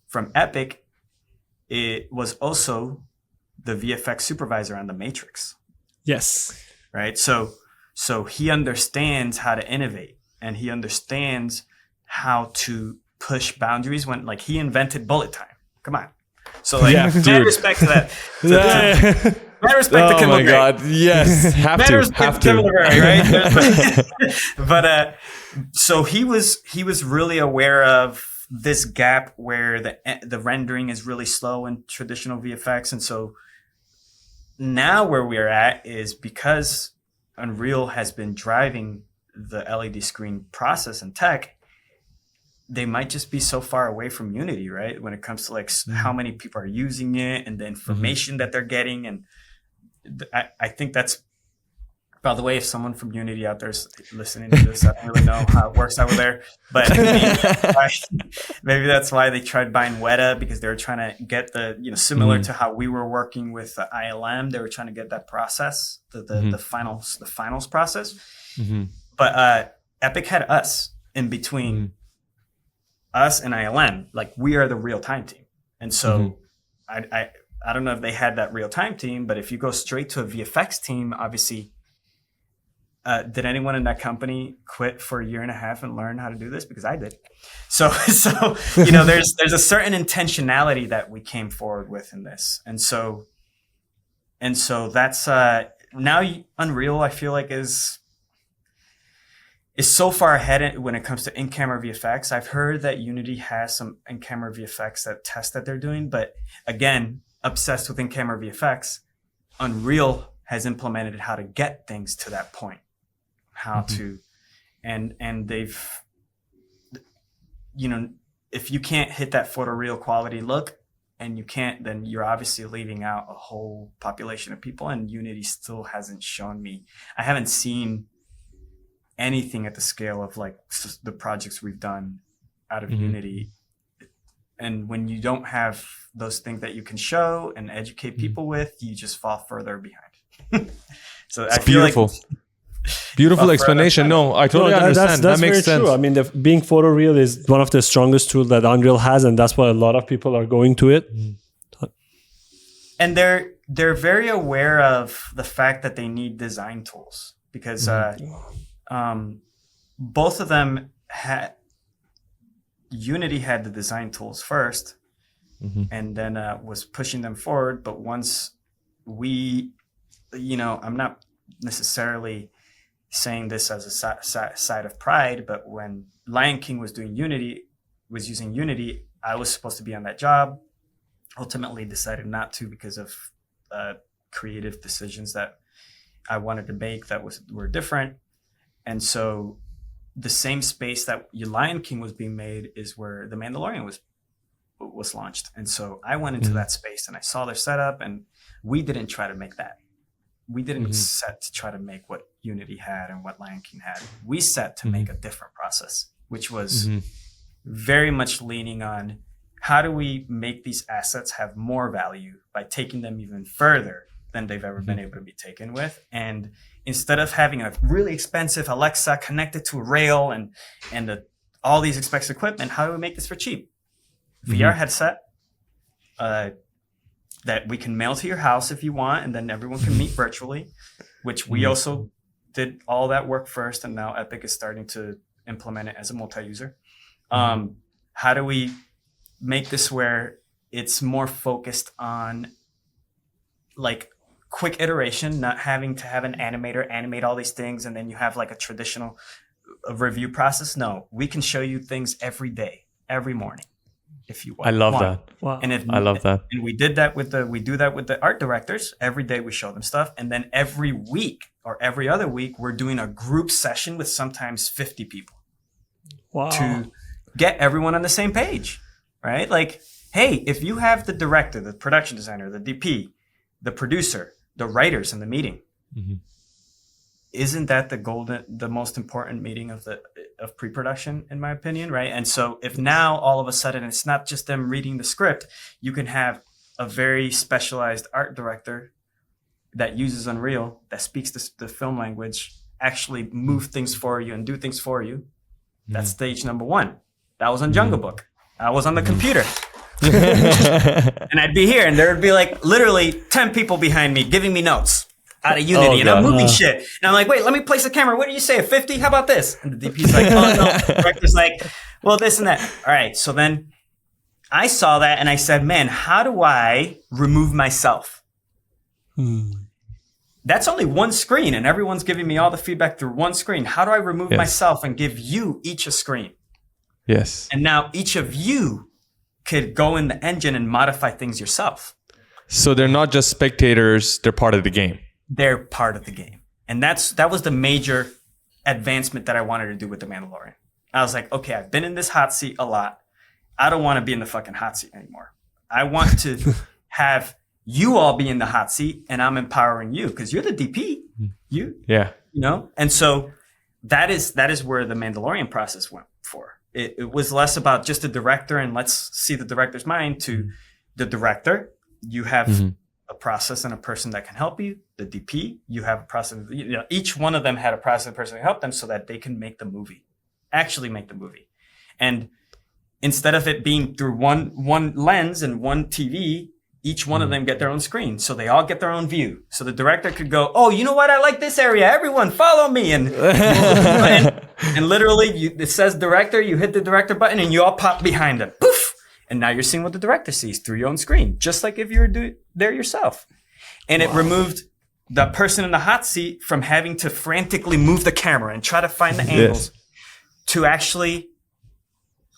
from Epic it was also the VFX supervisor on The Matrix. Yes. Right. So he understands how to innovate, and he understands how to push boundaries when, like, he invented bullet time. Come on. So, like, mad respect to that. Mad respect to Kim. Oh my God. Yes. Have to. Right? But so he was really aware of this gap where the rendering is really slow in traditional VFX. And so now where we're at is because Unreal has been driving the LED screen process and tech, they might just be so far away from Unity, right? When it comes to like how many people are using it and the information that they're getting. And I think that's, by the way, if someone from Unity out there is listening to this, I don't really know how it works over there, but maybe that's why they tried buying Weta, because they were trying to get the, similar to how we were working with ILM, they were trying to get that process, the finals process. But Epic had us in between us and ILM. Like, we are the real time team. And so I don't know if they had that real time team, but if you go straight to a VFX team, obviously, did anyone in that company quit for a year and a half and learn how to do this? Because I did. So there's a certain intentionality that we came forward with in this. And so that's now Unreal, I feel like, is so far ahead when it comes to in-camera VFX. I've heard that Unity has some in-camera VFX that they're doing, but again, obsessed with in-camera VFX, Unreal has implemented how to get things to that point, how to, and they've, if you can't hit that photoreal quality look, and you can't, then you're obviously leaving out a whole population of people. And Unity still hasn't shown me. I haven't seen anything at the scale of like the projects we've done out of Unity. And when you don't have those things that you can show and educate people with, you just fall further behind. So it's beautiful. Beautiful explanation. No, I totally understand. That's that makes very sense. True. I mean, being photoreal is one of the strongest tools that Unreal has, and that's why a lot of people are going to it. And they're very aware of the fact that they need design tools, because both of them had, Unity had the design tools first, and then was pushing them forward. But once we, I'm not necessarily saying this as a side of pride, but when Lion King was using Unity, I was supposed to be on that job. Ultimately decided not to because of creative decisions that I wanted to make that were different. And so the same space that Lion King was being made is where The Mandalorian was launched. And so I went into that space and I saw their setup, and we didn't try to make that. We didn't set to try to make what Unity had and what Lion King had. We set to make a different process, which was very much leaning on how do we make these assets have more value by taking them even further than they've ever been able to be taken with. And instead of having a really expensive Alexa connected to a rail and all these expensive equipment, how do we make this for cheap? VR headset that we can mail to your house if you want, and then everyone can meet virtually, which we also did all that work first, and now Epic is starting to implement it as a multi-user. How do we make this where it's more focused on like quick iteration, not having to have an animator animate all these things and then you have like a traditional review process? No, we can show you things every day, every morning, if you want. I love that. Wow. I love that. And we do that with the art directors. Every day we show them stuff, and then every week or every other week we're doing a group session with sometimes 50 people. Wow. To get everyone on the same page, right? Like, hey, if you have the director, the production designer, the DP, the producer, the writers in the meeting, isn't that the most important meeting of pre-production, in my opinion, right? And so if now all of a sudden it's not just them reading the script, you can have a very specialized art director that uses Unreal, that speaks the film language, actually move things for you and do things for you. That's stage number one. That was on JungleBook. I was on the computer. And I'd be here, and there would be like literally 10 people behind me giving me notes out of Unity, and I'm moving shit. And I'm like, wait, let me place the camera. What do you say, a 50? How about this? And the DP's like, oh no. The director's like, well, this and that. All right, so then I saw that, and I said, man, how do I remove myself? That's only one screen, and everyone's giving me all the feedback through one screen. How do I remove myself and give you each a screen? Yes. And now each of you could go in the engine and modify things yourself. So they're not just spectators, they're part of the game. They're part of the game. And that was the major advancement that I wanted to do with The Mandalorian. I was like, okay, I've been in this hot seat a lot. I don't want to be in the fucking hot seat anymore. I want to have you all be in the hot seat, and I'm empowering you because you're the DP. You know? And so that is where the Mandalorian process went for. It was less about just the director and let's see the director's mind to the director. You have a process and a person that can help you. The DP, you have a process. You know, each one of them had a process and a person to help them so that they can make the movie, actually make the movie. And instead of it being through one lens and one TV, each one of them get their own screen. So they all get their own view. So the director could go, oh, you know what? I like this area. Everyone follow me. And literally it says director, you hit the director button and you all pop behind them. Poof. And now you're seeing what the director sees through your own screen, just like if you were there yourself. And it removed the person in the hot seat from having to frantically move the camera and try to find the angles to actually,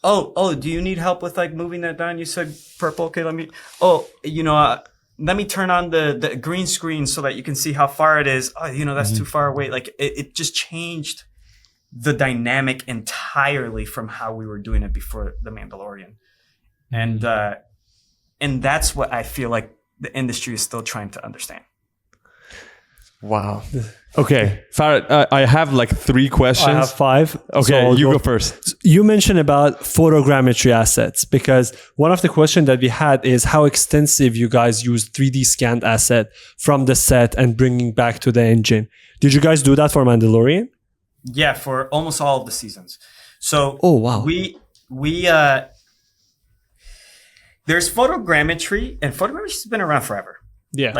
oh, do you need help with like moving that down? You said purple. Okay, let me turn on the green screen so that you can see how far it is. Oh, that's too far away. Like it just changed the dynamic entirely from how we were doing it before The Mandalorian. And that's what I feel like the industry is still trying to understand. Wow. Okay, Farad, I have like 3 questions. I have 5. Okay, so you go first. You mentioned about photogrammetry assets, because one of the questions that we had is how extensive you guys use 3D scanned asset from the set and bringing back to the engine. Did you guys do that for Mandalorian? Yeah, for almost all of the seasons. So there's photogrammetry, and photogrammetry's been around forever. Yeah.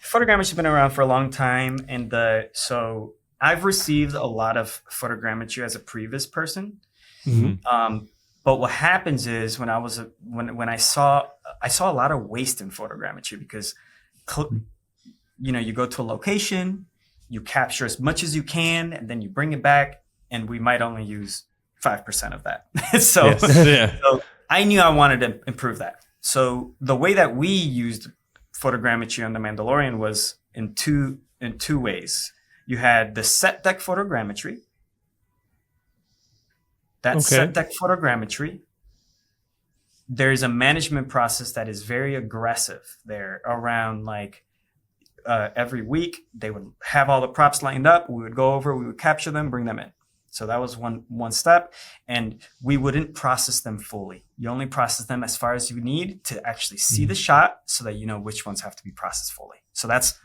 Photogrammetry's been around for a long time. And so I've received a lot of photogrammetry as a previous person. But what happens is when I saw a lot of waste in photogrammetry because, you go to a location, you capture as much as you can, and then you bring it back, and we might only use 5% of that. So I knew I wanted to improve that. So the way that we used photogrammetry on The Mandalorian was in two ways. You had the set deck photogrammetry. Set deck photogrammetry, there's a management process that is very aggressive there around every week they would have all the props lined up. We would go over, we would capture them, bring them in. So that was one step, and we wouldn't process them fully. You only process them as far as you need to actually see the shot so that you know which ones have to be processed fully. So that's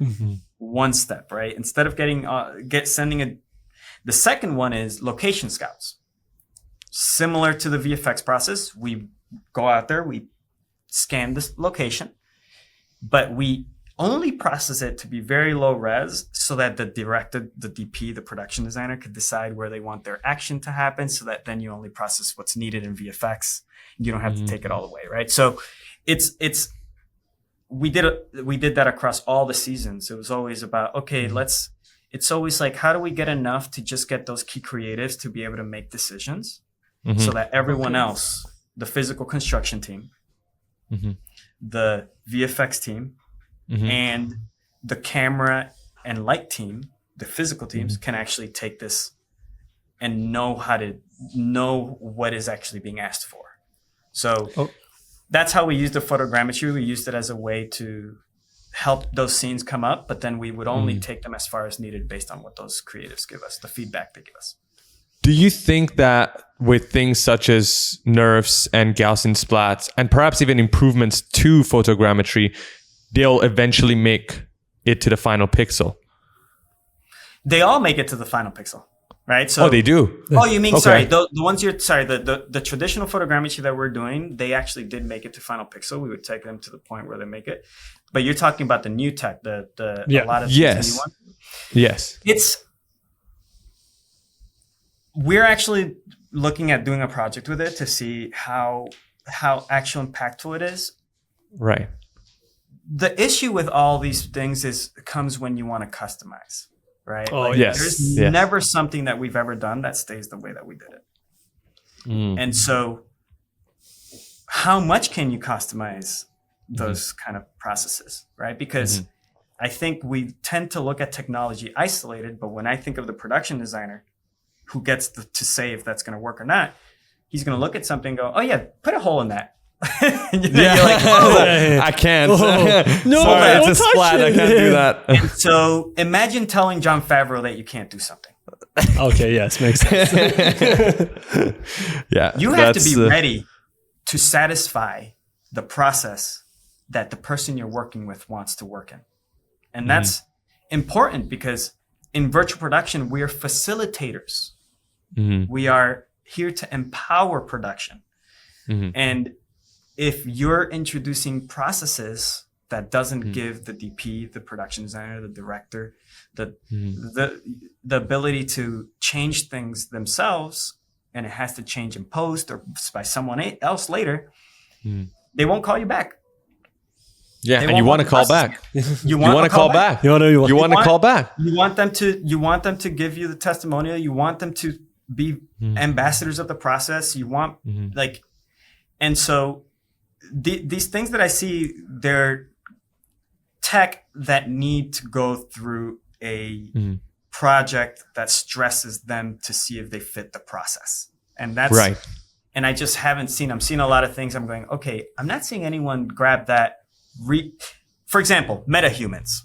one step, right? Instead of the second one is location scouts. Similar to the VFX process, we go out there, we scan this location, but we only process it to be very low res so that the director, the DP, the production designer could decide where they want their action to happen, so that then you only process what's needed in VFX. You don't have to take it all away, right? So we did that across all the seasons. It was always about, it's always like, how do we get enough to just get those key creatives to be able to make decisions so that everyone else, the physical construction team, the VFX team, and the camera and light team, the physical teams, can actually take this and know what is actually being asked for. So that's how we used the photogrammetry. We used it as a way to help those scenes come up, but then we would only take them as far as needed based on what those creatives give us, the feedback they give us. Do you think that with things such as NeRFs and Gaussian splats, and perhaps even improvements to photogrammetry, they'll eventually make it to the final pixel? They all make it to the final pixel. right? So they do. Oh, you mean Okay. sorry? The ones the traditional photogrammetry that we're doing, they actually did make it to final pixel. We would take them to the point where they make it. But you're talking about the new tech, a lot of things new ones. Yes. We're actually looking at doing a project with it to see how actually impactful it is. Right. The issue with all these things comes when you want to customize, right? Oh, There's never something that we've ever done that stays the way that we did it. And so how much can you customize those kind of processes, right? Because I think we tend to look at technology isolated, but when I think of the production designer who gets to say if that's going to work or not, he's going to look at something and go, oh yeah, put a hole in that. You're like, oh. I can't. No, sorry, it's a splat. I can't do that. And so imagine telling Jon Favreau that you can't do something. Okay, yes, makes sense. You have to be ready to satisfy the process that the person you're working with wants to work in. And that's important because in virtual production, we are facilitators. We are here to empower production. And if you're introducing processes that doesn't give the DP, the production designer, the director, the ability to change things themselves, and it has to change in post or by someone else later, they won't call you back. Yeah, and you want to call back. You want to call back. You want to call back. You want them to give you the testimonial. You want them to be ambassadors of the process. You want and so these things that I see, they're tech that need to go through a project that stresses them to see if they fit the process. And that's right. And I just haven't seen, I'm seeing a lot of things. I'm going, okay, I'm not seeing anyone grab that. For example, metahumans.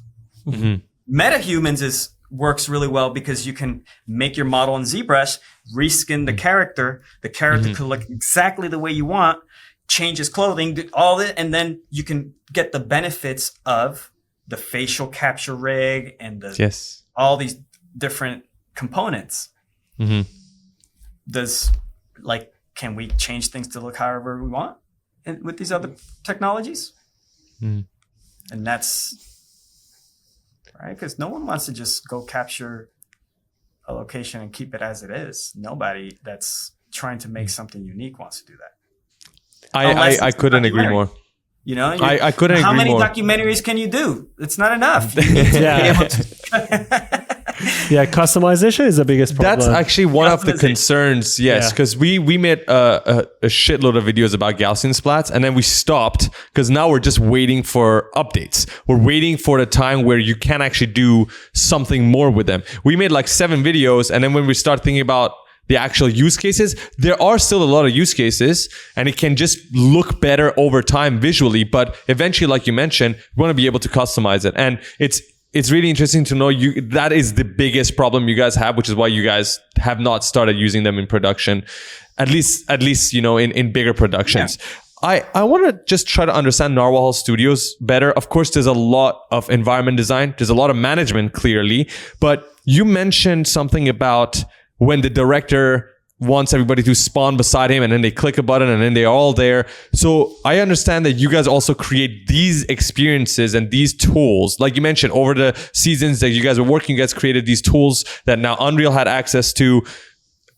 Metahumans works really well because you can make your model in ZBrush, reskin the character. The character could look exactly the way you want, change his clothing, do all that, and then you can get the benefits of the facial capture rig and all these different components. Can we change things to look however we want with these other technologies? And that's right, because no one wants to just go capture a location and keep it as it is. Nobody that's trying to make something unique wants to do that. I couldn't agree more. You know, I couldn't agree more. How many documentaries can you do? It's not enough. You need to be able to Yeah, customization is the biggest problem. That's actually one of the concerns, yes, because we made a shitload of videos about Gaussian splats, and then we stopped because now we're just waiting for updates. We're waiting for the time where you can actually do something more with them. We made like 7 videos, and then when we start thinking about the actual use cases, there are still a lot of use cases, and it can just look better over time visually. But eventually, like you mentioned, we want to be able to customize it. And it's really interesting to know that is the biggest problem you guys have, which is why you guys have not started using them in production, at least in bigger productions. Yeah. I want to just try to understand Narwhal Studios better. Of course, there's a lot of environment design. There's a lot of management, clearly. But you mentioned something about when the director wants everybody to spawn beside him and then they click a button and then they're all there. So I understand that you guys also create these experiences and these tools. Like you mentioned, over the seasons that you guys were working, you guys created these tools that now Unreal had access to.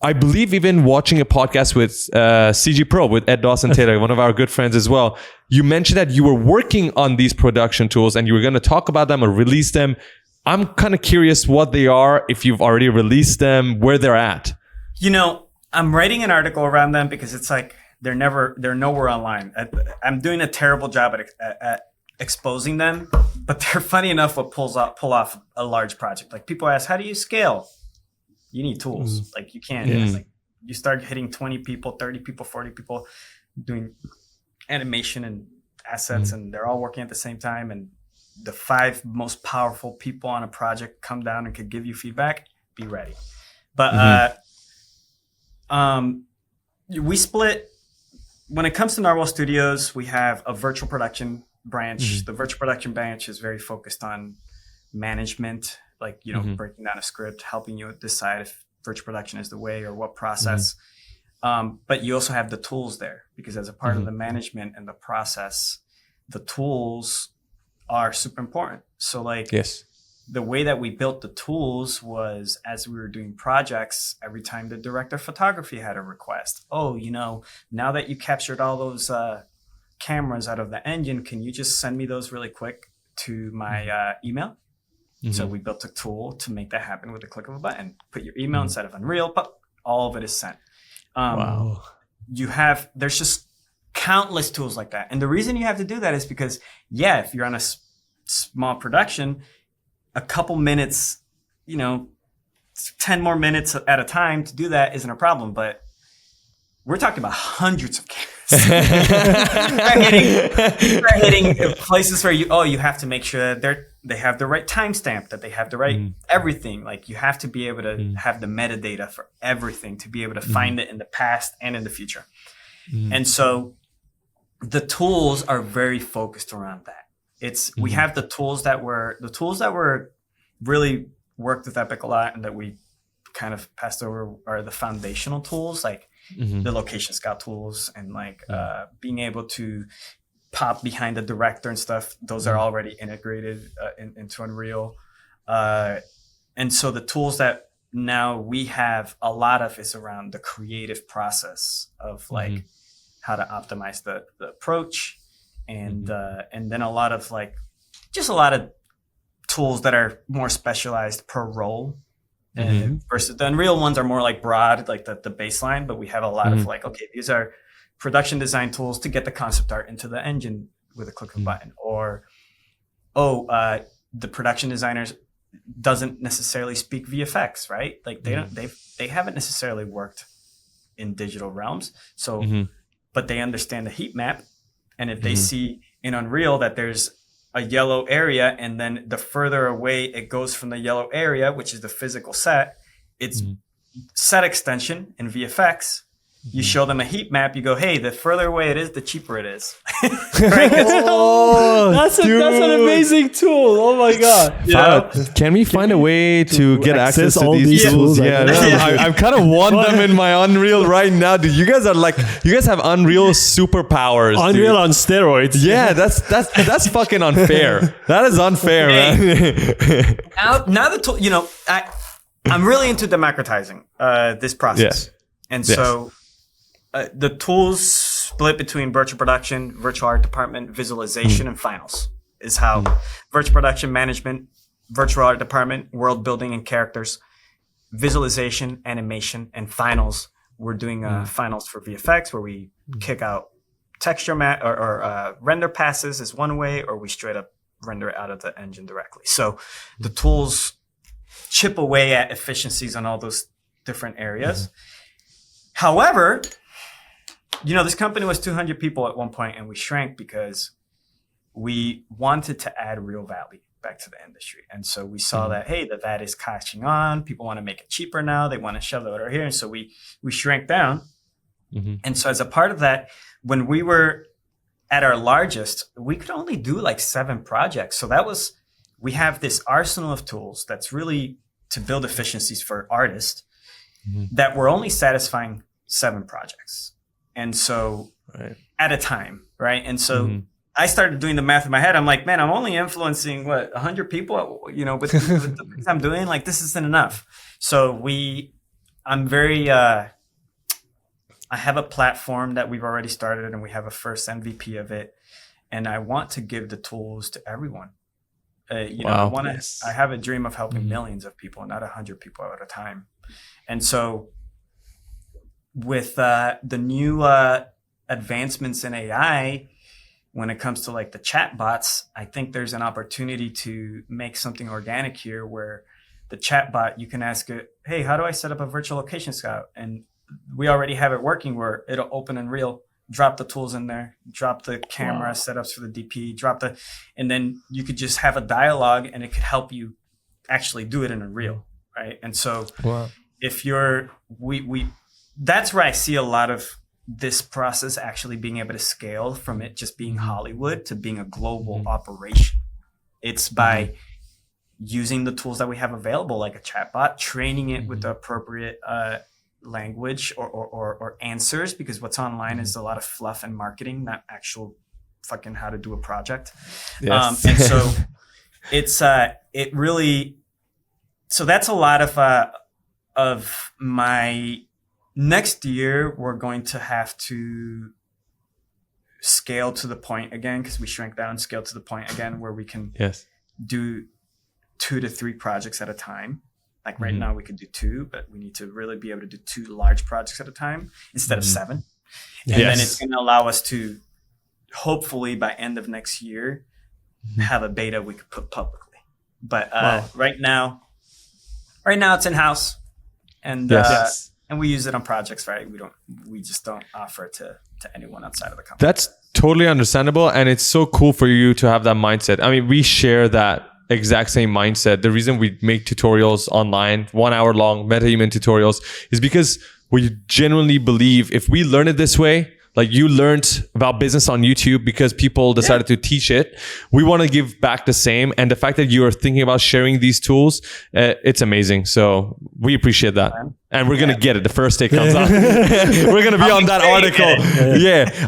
I believe even watching a podcast with CG Pro with Ed Dawson-Taylor, one of our good friends as well, you mentioned that you were working on these production tools and you were going to talk about them or release them. I'm kind of curious what they are, if you've already released them, where they're at. You know, I'm writing an article around them because it's like they're nowhere online. I'm doing a terrible job at exposing them, but they're funny enough what pull off a large project. Like people ask, how do you scale? You need tools. Like you can't. Like you start hitting 20 people, 30 people, 40 people doing animation and assets, and they're all working at the same time. And the 5 most powerful people on a project come down and could give you feedback. Be ready. But we split. When it comes to Narwhal Studios, we have a virtual production branch. The virtual production branch is very focused on management, like breaking down a script, helping you decide if virtual production is the way or what process. But you also have the tools there, because as a part of the management and the process, the tools are super important. So like the way that we built the tools was, as we were doing projects, every time the director of photography had a request, now that you captured all those cameras out of the engine, can you just send me those really quick to my email? So we built a tool to make that happen with the click of a button. Put your email inside of Unreal, but all of it is sent. There's just countless tools like that. And the reason you have to do that is because, if you're on a small production, a couple minutes, 10 more minutes at a time to do that isn't a problem. But we're talking about hundreds of cameras. You're hitting places where you have to make sure that they have the right timestamp, that they have the right everything. Like you have to be able to have the metadata for everything to be able to find it in the past and in the future. And so the tools are very focused around that. We have the tools that were really worked with Epic a lot and that we kind of passed over are the foundational tools, like the location scout tools and like being able to pop behind the director and stuff. Those are already integrated into Unreal. And so the tools that now we have a lot of is around the creative process of like how to optimize the approach. And then a lot of tools that are more specialized per role. Versus the Unreal ones are more like broad, like the baseline, but we have a lot of like, okay, these are production design tools to get the concept art into the engine with a click of a button. Or, the production designers doesn't necessarily speak VFX, right? Like they haven't necessarily worked in digital realms. So, but they understand the heat map. And if they see in Unreal that there's a yellow area, and then the further away it goes from the yellow area, which is the physical set, it's set extension in VFX. You show them a heat map. You go, hey, the further away it is, the cheaper it is. Right? That's an amazing tool. Oh my god! Can we find a way to get access to these tools? I kind of want them in my Unreal right now, dude. You guys have Unreal superpowers. Unreal on steroids. Yeah, that's fucking unfair. That is unfair, man. now the tool, I'm really into democratizing this process, and so. The tools split between virtual production, virtual art department, visualization, and finals is how virtual production management, virtual art department, world building and characters, visualization, animation, and finals. We're doing finals for VFX where we kick out texture or render passes is one way, or we straight up render it out of the engine directly. So the tools chip away at efficiencies on all those different areas. However, this company was 200 people at one point, and we shrank because we wanted to add real value back to the industry. And so we saw that, hey, the VAT is catching on. People want to make it cheaper now. They want to shove it over here. And so we shrank down. And so as a part of that, when we were at our largest, we could only do like 7 projects. So we have this arsenal of tools that's really to build efficiencies for artists that were only satisfying 7 projects. And so at a time, right? And so I started doing the math in my head. I'm like, man, I'm only influencing 100 people, with the things I'm doing. Like, this isn't enough. So I'm very, I have a platform that we've already started, and we have a first MVP of it. And I want to give the tools to everyone. I have a dream of helping millions of people, not 100 people at a time. And so with the new advancements in AI, when it comes to like the chat bots, I think there's an opportunity to make something organic here where the chat bot, you can ask it, hey, how do I set up a virtual location scout? And we already have it working where it'll open Unreal, drop the tools in there, drop the camera setups for the DP, and then you could just have a dialogue and it could help you actually do it in Unreal, right? And so if that's where I see a lot of this process actually being able to scale from it just being Hollywood to being a global operation. It's by using the tools that we have available, like a chatbot, training it with the appropriate language or answers, because what's online is a lot of fluff and marketing, not actual fucking how to do a project. Yes. And so it really, so that's a lot of my next year. We're going to have to scale to the point again, because we shrank down, scale to the point again where we can do 2 to 3 projects at a time. Like right now we could do 2, but we need to really be able to do 2 large projects at a time instead of 7. And then it's going to allow us to hopefully by end of next year have a beta we could put publicly. But right now it's in-house, and and we use it on projects, right? We just don't offer it to anyone outside of the company. That's totally understandable, and it's so cool for you to have that mindset. I mean, we share that exact same mindset. The reason we make tutorials online, 1 hour long MetaHuman tutorials, is because we genuinely believe if we learn it this way, like you learned about business on YouTube because people decided to teach it, we want to give back the same. And the fact that you are thinking about sharing these tools, it's amazing. So we appreciate that. And we're going to get it the first day comes out. We're going to be on that article.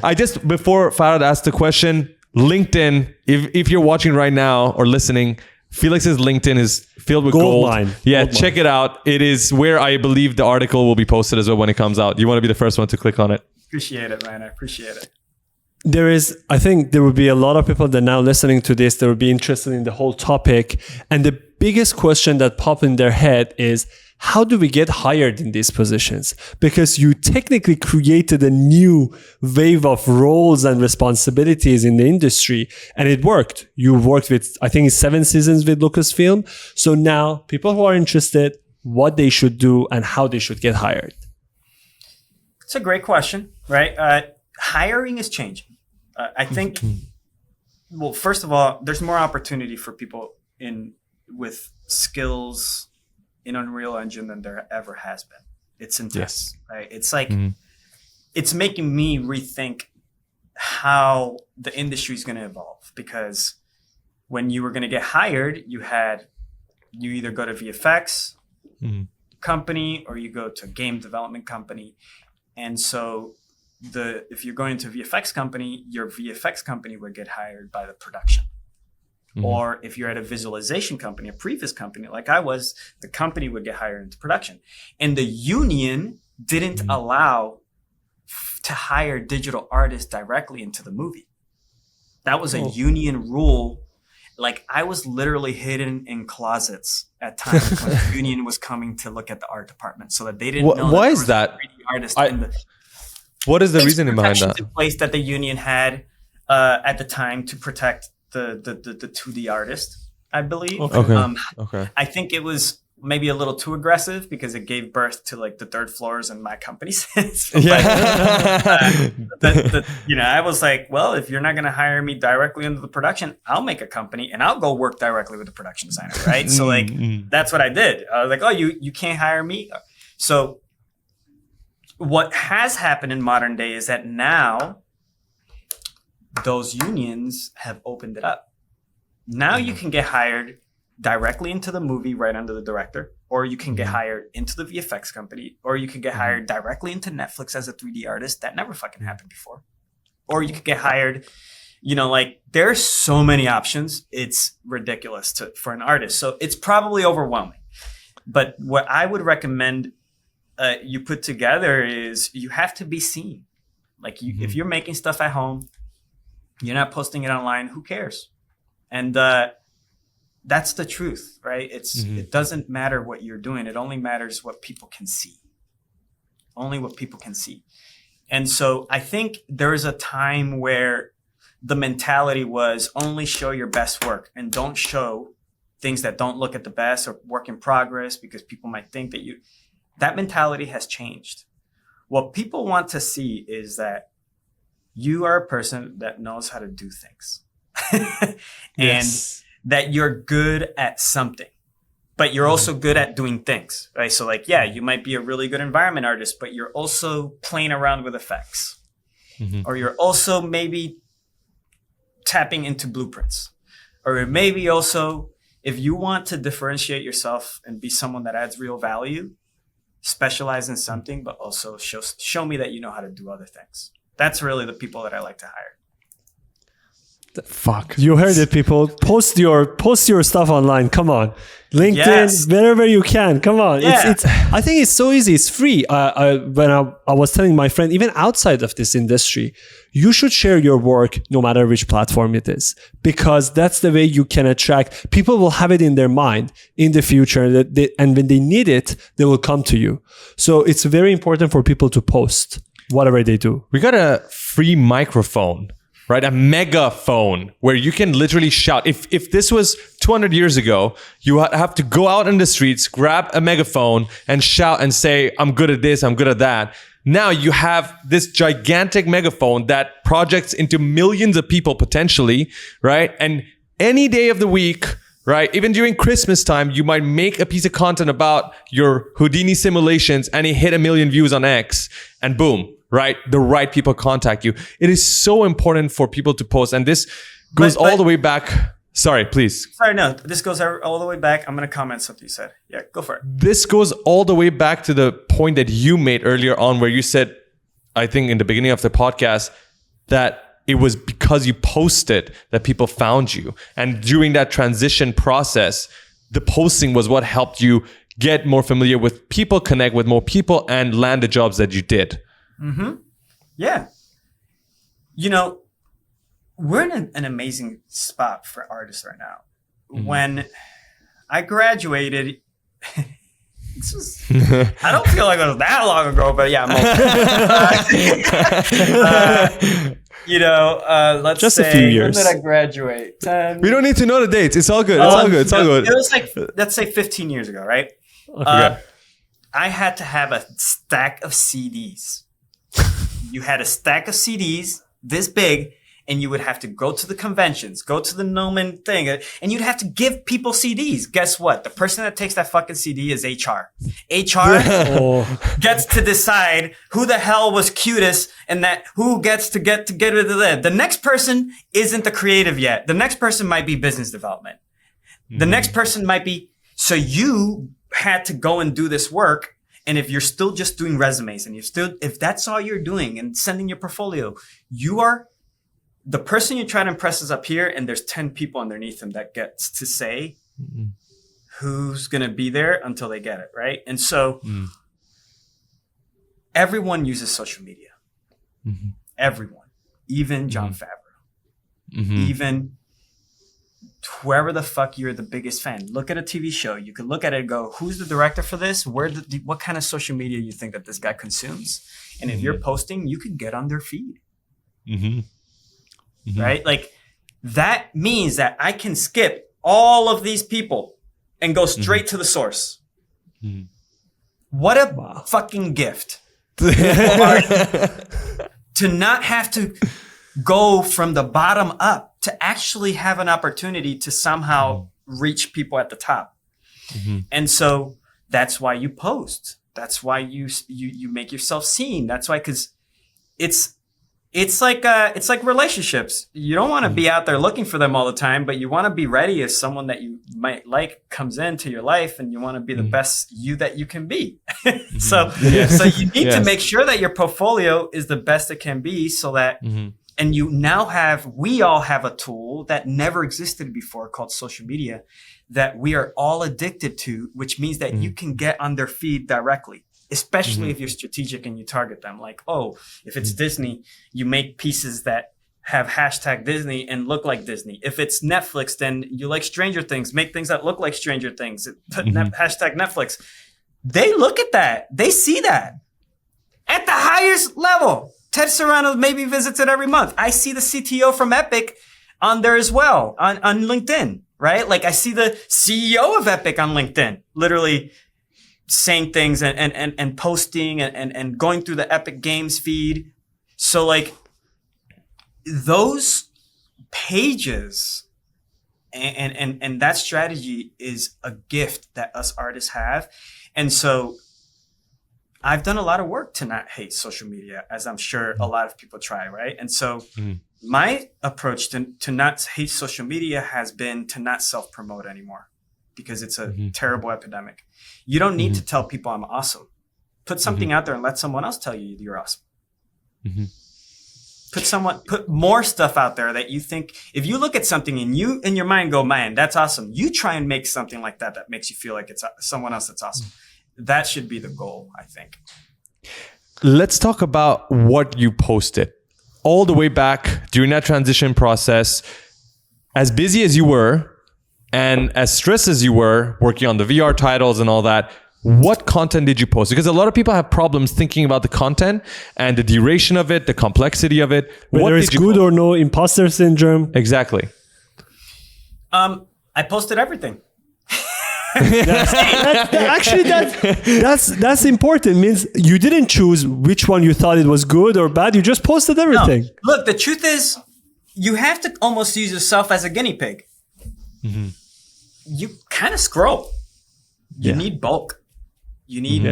I just, before Farad asked the question, LinkedIn, if you're watching right now or listening, Felix's LinkedIn is filled with gold. Check it out. It is where I believe the article will be posted as well when it comes out. You want to be the first one to click on it. Appreciate it, man. I appreciate it. I think there will be a lot of people that now listening to this, that will be interested in the whole topic. And the biggest question that pops in their head is, how do we get hired in these positions? Because you technically created a new wave of roles and responsibilities in the industry, and it worked. You worked with, I think, 7 seasons with Lucasfilm. So now people who are interested, what they should do and how they should get hired. It's a great question, right? Hiring is changing. I think, well, first of all, there's more opportunity for people with skills in Unreal Engine than there ever has been. It's intense, right? It's like, it's making me rethink how the industry is going to evolve, because when you were going to get hired, you either go to VFX company or you go to game development company. And so if you're going to a VFX company, your VFX company would get hired by the production. Or if you're at a visualization company, a previous company like I was, the company would get hired into production. And the union didn't allow to hire digital artists directly into the movie. That was a union rule. Like, I was literally hidden in closets at times when the union was coming to look at the art department, so that they didn't know. Why is that? 3D artist what is the reasoning behind that? In place that the union had at the time to protect the 2D artist, I believe. Okay. I think it was maybe a little too aggressive because it gave birth to like the third floors in my company's. I was like, well, if you're not going to hire me directly into the production, I'll make a company and I'll go work directly with the production designer, right? So like, that's what I did. I was like, oh, you can't hire me. So what has happened in modern day is that now those unions have opened it up. Now you can get hired directly into the movie right under the director, or you can get hired into the VFX company, or you can get hired directly into Netflix as a 3D artist. That never fucking happened before. Or you could get hired, like there's so many options. It's ridiculous for an artist. So it's probably overwhelming. But what I would recommend you put together is you have to be seen. Like if you're making stuff at home, you're not posting it online, who cares? And that's the truth, right? It doesn't matter what you're doing. It only matters what people can see. Only what people can see. And so I think there was a time where the mentality was only show your best work and don't show things that don't look at the best or work in progress, because people might think that mentality has changed. What people want to see is that you are a person that knows how to do things. And that you're good at something, but you're also good at doing things, right? So like, you might be a really good environment artist, but you're also playing around with effects, or you're also maybe tapping into blueprints, or maybe also if you want to differentiate yourself and be someone that adds real value, specialize in something, but also show me that you know how to do other things. That's really the people that I like to hire. Fuck. You heard it, people. Post your stuff online. Come on, LinkedIn, wherever you can. Come on. Yeah. It's. I think it's so easy. It's free. When I was telling my friend, even outside of this industry, you should share your work no matter which platform it is, because that's the way you can attract people. Will have it in their mind in the future, and when they need it, they will come to you. So it's very important for people to post whatever they do. We got a free microphone. Right? A megaphone where you can literally shout. If this was 200 years ago, you have to go out in the streets, grab a megaphone and shout and say, I'm good at this, I'm good at that. Now you have this gigantic megaphone that projects into millions of people potentially, right? And any day of the week, right? Even during Christmas time, you might make a piece of content about your Houdini simulations and it hit 1 million views on X and boom. Right? The right people contact you. It is so important for people to post. And this goes all the way back. Sorry, please. Sorry, no. This goes all the way back. I'm going to comment something you said. Yeah, go for it. This goes all the way back to the point that you made earlier on where you said, I think in the beginning of the podcast, that it was because you posted that people found you. And during that transition process, the posting was what helped you get more familiar with people, connect with more people, and land the jobs that you did. Mm-hmm. Yeah. You know, we're in an amazing spot for artists right now. Mm-hmm. When I graduated, I don't feel like it was that long ago, but yeah, let's just say, a few years. When did I graduate? 10. We don't need to know the dates. It's all good. It's all good. It's all good. It was like, let's say 15 years ago, right? Okay. I had to have a stack of CDs. You had a stack of CDs this big, and you would have to go to the conventions, go to the Nomen thing, and you'd have to give people CDs. Guess what? The person that takes that fucking CD is HR. HR gets to decide who the hell was cutest and that who gets to get rid of that. The next person isn't the creative yet. The next person might be business development. The next person might be, so you had to go and do this work. And if you're still just doing resumes and if that's all you're doing and sending your portfolio, you are the person you're trying to impress is up here. And there's 10 people underneath them that gets to say who's going to be there until they get it. Right. And so everyone uses social media. Mm-hmm. Everyone, even Jon Favreau, even whoever the fuck you're the biggest fan. Look at a TV show. You could look at it and go, who's the director for this? What kind of social media you think that this guy consumes? And if you're posting, you could get on their feed. Right? Like that means that I can skip all of these people and go straight to the source. What a fucking gift. To not have to go from the bottom up, to actually have an opportunity to somehow reach people at the top. And so that's why you post. That's why you make yourself seen. That's why, because it's like relationships. You don't want to be out there looking for them all the time, but you want to be ready if someone that you might like comes into your life, and you want to be the best you that you can be. So you need to make sure that your portfolio is the best it can be, so that and we all have a tool that never existed before called social media that we are all addicted to, which means that you can get on their feed directly, especially if you're strategic and you target them. Like, if it's Disney, you make pieces that have hashtag Disney and look like Disney. If it's Netflix, then you like Stranger Things, make things that look like Stranger Things, put hashtag Netflix. They look at that. They see that at the highest level. Ted Sarandos maybe visits it every month. I see the CTO from Epic on there as well, on LinkedIn, right? Like I see the CEO of Epic on LinkedIn, literally saying things and posting and going through the Epic Games feed. So like those pages and that strategy is a gift that us artists have. And so I've done a lot of work to not hate social media, as I'm sure a lot of people try, right? And so my approach to not hate social media has been to not self-promote anymore. because it's a terrible epidemic. You don't need to tell people I'm awesome. Put something out there and let someone else tell you you're awesome. Put more stuff out there that you think, if you look at something and you in your mind go, man, that's awesome. You try and make something like that makes you feel like it's someone else that's awesome. That should be the goal, I think. Let's talk about what you posted all the way back during that transition process. As busy as you were and as stressed as you were working on the VR titles and all that, what content did you post? Because a lot of people have problems thinking about the content and the duration of it, the complexity of it. Whether it's good or no, imposter syndrome. Exactly. I posted everything. That's important. It means you didn't choose which one you thought it was good or bad. You just posted everything. No. Look, the truth is, you have to almost use yourself as a guinea pig. You kind of scroll. You need bulk. You need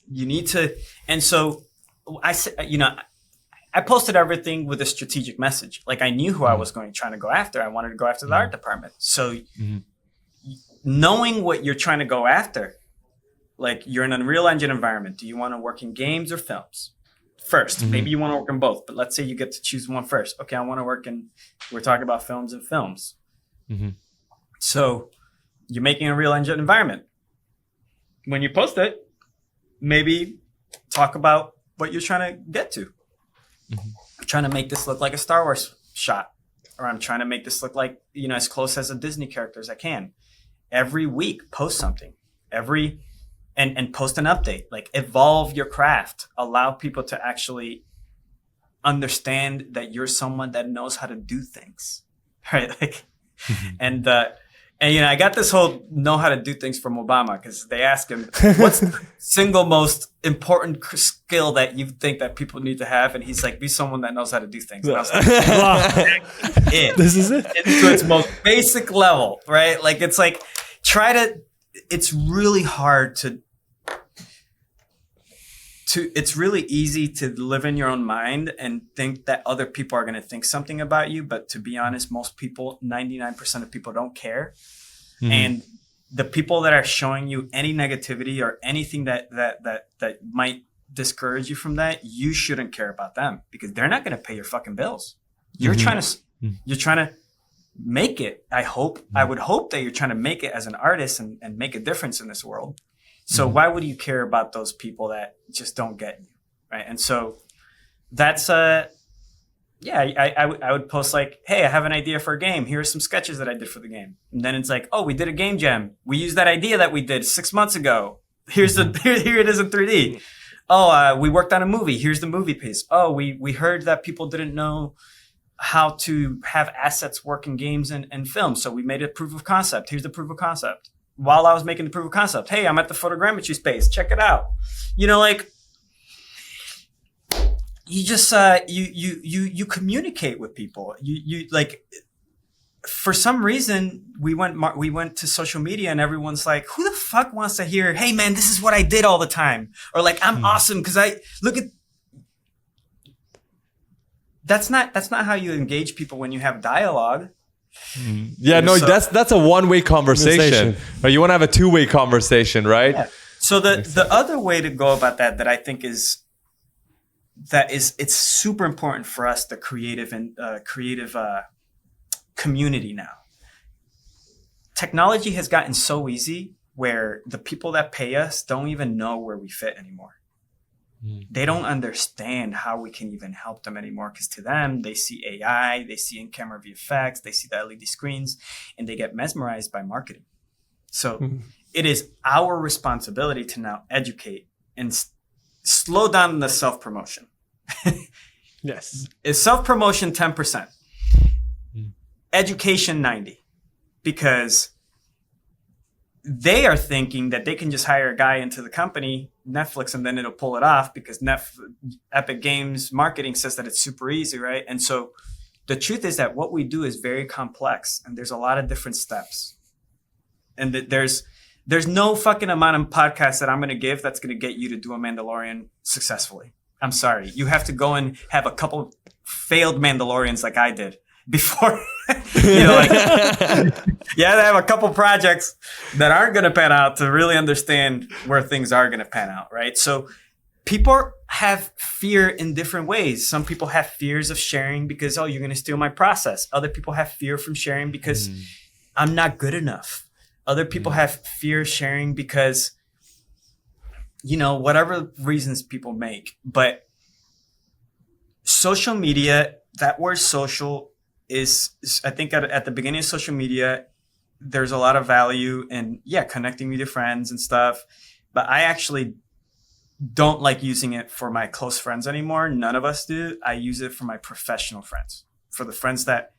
you need to, and so I said, I posted everything with a strategic message. Like I knew who I was trying to go after. I wanted to go after the art department. So knowing what you're trying to go after, like you're in an Unreal Engine environment. Do you want to work in games or films? First, maybe you want to work in both, but let's say you get to choose one first. Okay, I want to work in, we're talking about films and films. So you're making a Unreal Engine environment. When you post it, maybe talk about what you're trying to get to. I'm trying to make this look like a Star Wars shot, or I'm trying to make this look like, as close as a Disney character as I can. Every week, post something. And post an update. Like evolve your craft. Allow people to actually understand that you're someone that knows how to do things, right? Like, and I got this whole know how to do things from Obama, because they ask him, what's the single most important skill that you think that people need to have? And he's like, be someone that knows how to do things. And I was like, This is it. To its most basic level, right? Like, it's like, it's really hard it's really easy to live in your own mind and think that other people are going to think something about you. But to be honest, most people, 99% of people don't care. And the people that are showing you any negativity or anything that might discourage you from that, you shouldn't care about them, because they're not going to pay your fucking bills. You're trying to make it. I would hope that you're trying to make it as an artist and make a difference in this world. So why would you care about those people that just don't get you, right? And so that's I would post like, hey, I have an idea for a game. Here are some sketches that I did for the game. And then it's like, oh, we did a game jam. We used that idea that we did 6 months ago. Here it is in 3D. Oh, we worked on a movie. Here's the movie piece. Oh, we heard that people didn't know how to have assets work in games and films. So we made a proof of concept. Here's the proof of concept. While I was making the proof of concept, hey, I'm at the Photogrammetry space. Check it out. Like you just you communicate with people. You like, for some reason we went to social media and everyone's like, who the fuck wants to hear, hey man, this is what I did all the time, or like I'm awesome because I look at. That's not how you engage people when you have dialogue. Yeah, no, that's a one-way conversation. Right? You want to have a two-way conversation, right? Yeah. So the other way to go about that I think is it's super important for us, the creative community now. Technology has gotten so easy where the people that pay us don't even know where we fit anymore. They don't understand how we can even help them anymore, because to them, they see AI, they see in-camera VFX, they see the LED screens, and they get mesmerized by marketing. So it is our responsibility to now educate and slow down the self-promotion. Yes. Is self-promotion 10%? Education 90%. Because they are thinking that they can just hire a guy into the company, Netflix, and then it'll pull it off, because Epic Games marketing says that it's super easy, right? And so the truth is that what we do is very complex, and there's a lot of different steps. And there's no fucking amount of podcasts that I'm going to give that's going to get you to do a Mandalorian successfully. I'm sorry. You have to go and have a couple failed Mandalorians like I did before, like, you have to have a couple projects that aren't going to pan out to really understand where things are going to pan out, right? So people have fear in different ways. Some people have fears of sharing because, you're going to steal my process. Other people have fear from sharing because I'm not good enough. Other people have fear sharing because, whatever reasons people make. But social media, that word social is I think at the beginning of social media, there's a lot of value in, connecting with your friends and stuff. But I actually don't like using it for my close friends anymore. None of us do. I use it for my professional friends, for the friends that,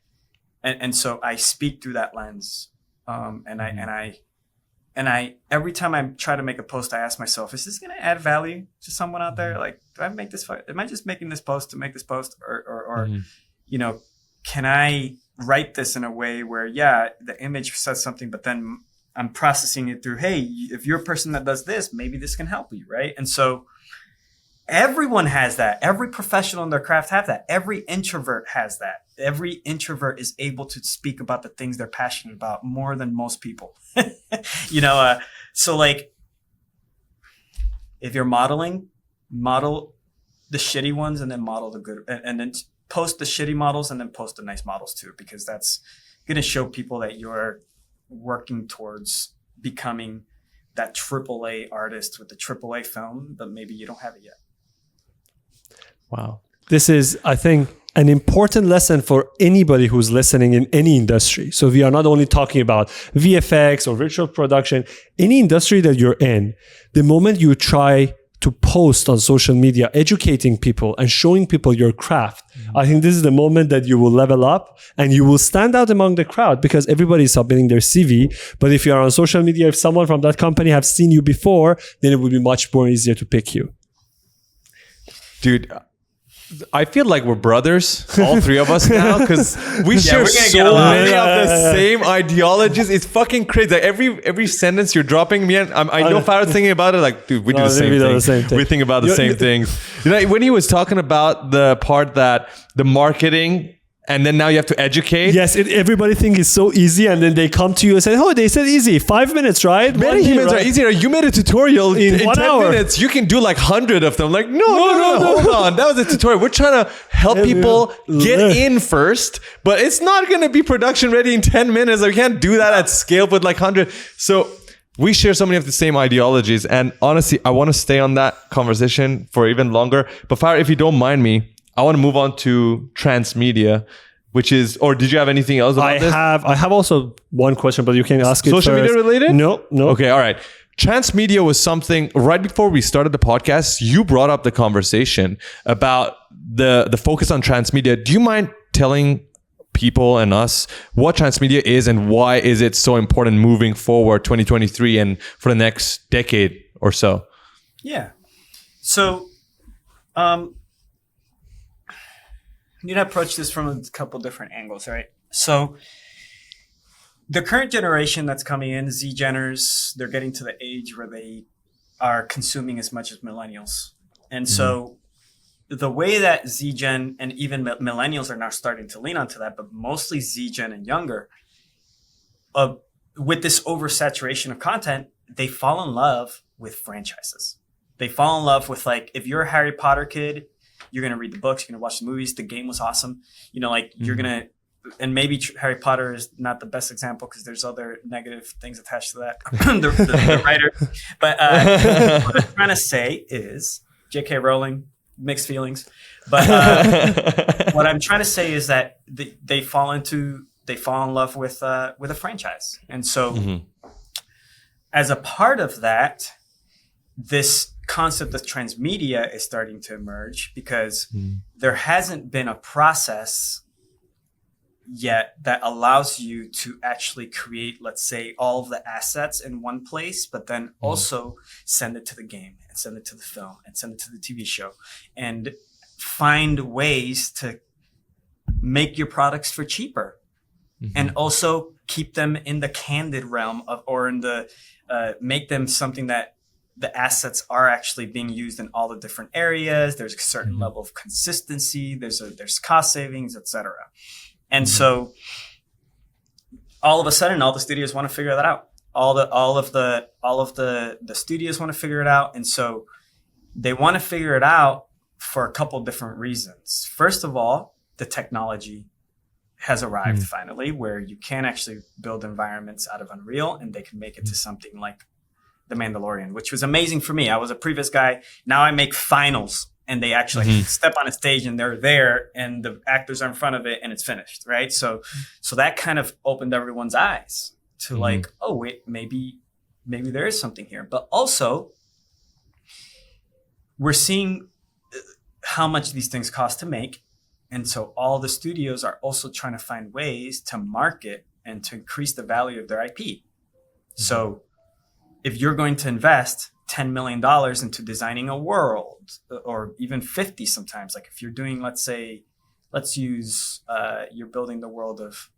and so I speak through that lens. And I every time I try to make a post, I ask myself, is this going to add value to someone out there? Like, am I just making this post to make this post, or can I write this in a way where, the image says something, but then I'm processing it through, hey, if you're a person that does this, maybe this can help you, right? And so everyone has that. Every professional in their craft have that. Every introvert has that. Every introvert is able to speak about the things they're passionate about more than most people. So like, if you're modeling, model the shitty ones and then model the good, and then post the shitty models and then post the nice models too, because that's going to show people that you're working towards becoming that AAA artist with the AAA film, but maybe you don't have it yet. Wow. This is, I think, an important lesson for anybody who's listening in any industry. So we are not only talking about VFX or virtual production, any industry that you're in, the moment you try to post on social media, educating people and showing people your craft, I think this is the moment that you will level up and you will stand out among the crowd, because everybody is submitting their CV. But if you are on social media, if someone from that company have seen you before, then it will be much more easier to pick you. Dude, I feel like we're brothers, all three of us now, because we share so many of the same ideologies. It's fucking crazy. Like every sentence you're dropping, me and I know Farah's thinking about it. Like, dude, we do the same thing. We think about the same things. When he was talking about the part that the marketing, and then now you have to educate. Yes, everybody thinks it's so easy, and then they come to you and say, "Oh, they said easy, 5 minutes, right? Many humans are easier. You made a tutorial in 1 10 hour. minutes. You can do like 100 of them." Like, no, hold on. That was a tutorial. We're trying to help people get in first, but it's not going to be production ready in 10 minutes. We can't do that at scale with like 100. So we share so many of the same ideologies, and honestly, I want to stay on that conversation for even longer. But Farah, if you don't mind me, I want to move on to Transmedia, which is, or did you have anything else about this? I have also one question, but you can ask it Social first. media related? No. Okay, all right. Transmedia was something right before we started the podcast. You brought up the conversation about the focus on Transmedia. Do you mind telling people and us what Transmedia is and why is it so important moving forward 2023 and for the next decade or so? Yeah. So, you know, approach this from a couple different angles, right? So the current generation that's coming in, Z-Geners, they're getting to the age where they are consuming as much as millennials. And so the way that Z-Gen and even millennials are now starting to lean onto that, but mostly Z-Gen and younger, with this oversaturation of content, they fall in love with franchises. They fall in love with, like, if you're a Harry Potter kid, you're going to read the books, you're going to watch the movies. The game was awesome. You know, like you're going to, and maybe Harry Potter is not the best example because there's other negative things attached to that, the writer. But what I'm trying to say is J.K. Rowling, mixed feelings. But what I'm trying to say is that they fall in love with a franchise. And so as a part of that, this concept of transmedia is starting to emerge because there hasn't been a process yet that allows you to actually create, let's say, all of the assets in one place, but then also send it to the game and send it to the film and send it to the TV show and find ways to make your products for cheaper and also keep them in the candid realm of, or in the make them something that the assets are actually being used in all the different areas. There's a certain level of consistency. There's cost savings, etc. And so all of a sudden, all the studios want to figure that out. All of the studios want to figure it out. And so they want to figure it out for a couple different reasons. First of all, the technology has arrived finally, where you can actually build environments out of Unreal and they can make it to something like The Mandalorian, which was amazing for me. I was a previous guy. Now I make finals and they actually step on a stage and they're there and the actors are in front of it and it's finished, right? So that kind of opened everyone's eyes to like, oh wait, maybe there is something here. But also we're seeing how much these things cost to make. And so all the studios are also trying to find ways to market and to increase the value of their IP. So if you're going to invest $10 million into designing a world, or even 50 sometimes, like if you're doing, let's use, you're building the world of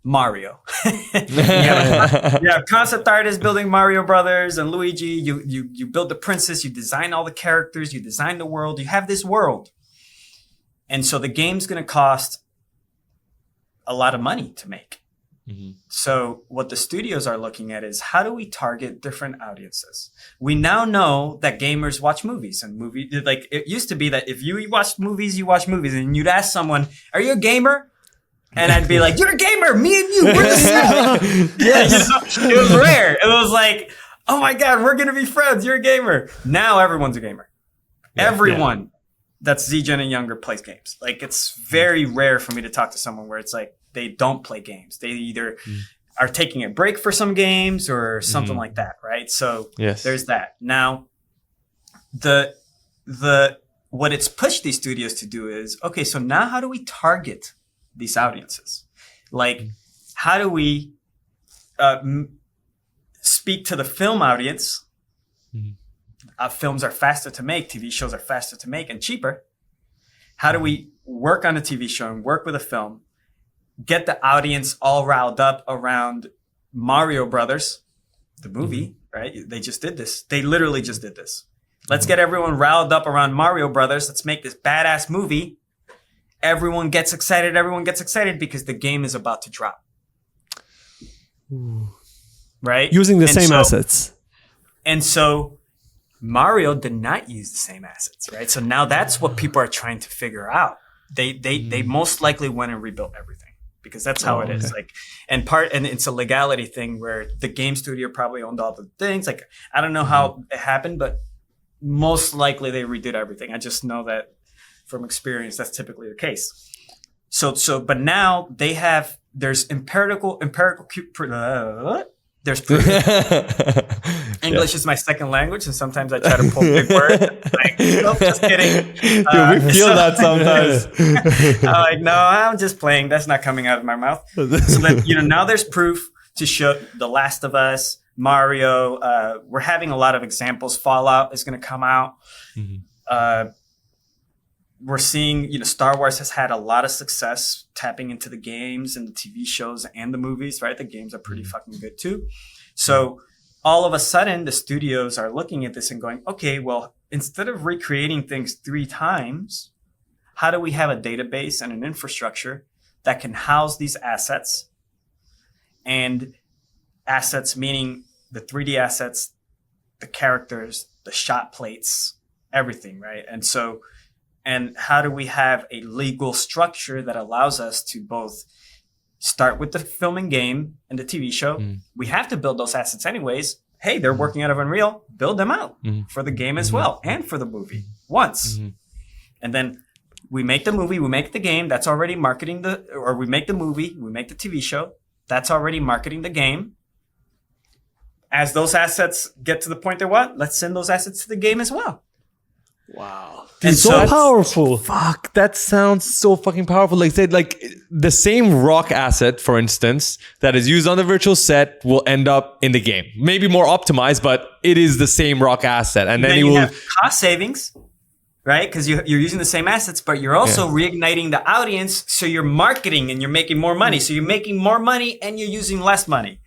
Mario. you have concept artists building Mario Brothers and Luigi. You build the princess, you design all the characters, you design the world, you have this world. And so the game's going to cost a lot of money to make. So what the studios are looking at is, how do we target different audiences? We now know that gamers watch movies, and like it used to be that if you watched movies, you watch movies, and you'd ask someone, "Are you a gamer?" And I'd be like, "You're a gamer. Me and you, we're the same." Yes, it was rare. It was like, "Oh my god, we're gonna be friends. You're a gamer." Now everyone's a gamer. Everyone that's Z-Gen and younger plays games. Like, it's very rare for me to talk to someone where it's like they don't play games. They either are taking a break for some games or something like that, right? So there's that. Now, what it's pushed these studios to do is, okay, so now how do we target these audiences? Like, how do we speak to the film audience? Films are faster to make, TV shows are faster to make and cheaper. How do we work on a TV show and work with a film, get the audience all riled up around Mario Brothers, the movie, right? They just did this. They literally just did this. Let's get everyone riled up around Mario Brothers. Let's make this badass movie. Everyone gets excited. Everyone gets excited because the game is about to drop. Right? Using the same assets. And so Mario did not use the same assets, right? So now that's what people are trying to figure out. They most likely went and rebuilt everything, because that's how it is. Like, and it's a legality thing where the game studio probably owned all the things. Like, I don't know how it happened, but most likely they redid everything. I just know that from experience, that's typically the case. But now there's empirical there's proof. English is my second language, and sometimes I try to pull big words. Like, nope, just kidding. Dude, we feel that sometimes. I'm like, no, I'm just playing. That's not coming out of my mouth. So that, now there's proof to show The Last of Us, Mario. We're having a lot of examples. Fallout is going to come out. We're seeing, Star Wars has had a lot of success tapping into the games and the TV shows and the movies, right? The games are pretty fucking good too. So all of a sudden, the studios are looking at this and going, okay, well, instead of recreating things 3 times, how do we have a database and an infrastructure that can house these assets? And assets meaning the 3D assets, the characters, the shot plates, everything, right? And how do we have a legal structure that allows us to both start with the film and game and the TV show? We have to build those assets anyways. Hey, they're working out of Unreal. Build them out for the game as well and for the movie once. And then we make the movie, we make the game. That's already marketing or we make the movie, we make the TV show. That's already marketing the game. As those assets get to the point they're let's send those assets to the game as well. Wow. It's so powerful. Fuck, that sounds so fucking powerful. Like, say, like the same rock asset, for instance, that is used on the virtual set will end up in the game. Maybe more optimized, but it is the same rock asset. And then you have cost savings, right? Because you're using the same assets, but you're also reigniting the audience. So you're marketing and you're making more money. So you're making more money and you're using less money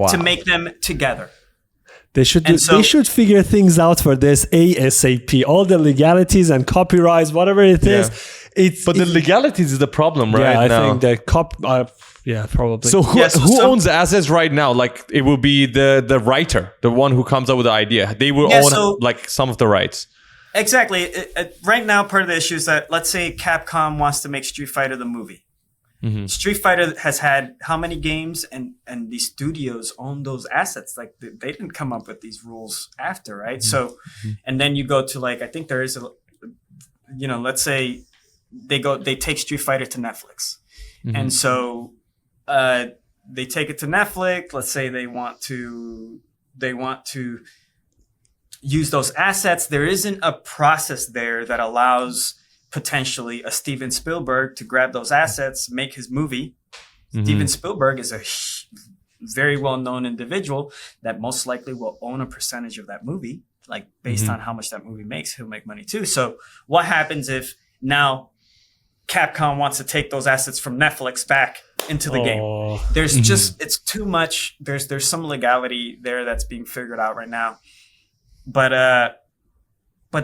to make them together. They should figure things out for this ASAP. All the legalities and copyrights, whatever it is. But the legalities is the problem, right? Yeah, I think the probably. So who owns the assets right now? Like it will be the writer, the one who comes up with the idea. They will own like some of the rights. Exactly. Right now, part of the issue is that, let's say Capcom wants to make Street Fighter the movie. Mm-hmm. Street Fighter has had how many games, and these studios own those assets. Like they didn't come up with these rules after, right? Mm-hmm. So, and then you go to like, I think there is let's say they take Street Fighter to Netflix. Mm-hmm. And so they take it to Netflix. Let's say they want to use those assets. There isn't a process there that allows potentially a Steven Spielberg to grab those assets, make his movie. Mm-hmm. Steven Spielberg is a very well-known individual that most likely will own a percentage of that movie. Like based on how much that movie makes, he'll make money too. So what happens if now Capcom wants to take those assets from Netflix back into the game? There's it's too much. There's some legality there that's being figured out right now. But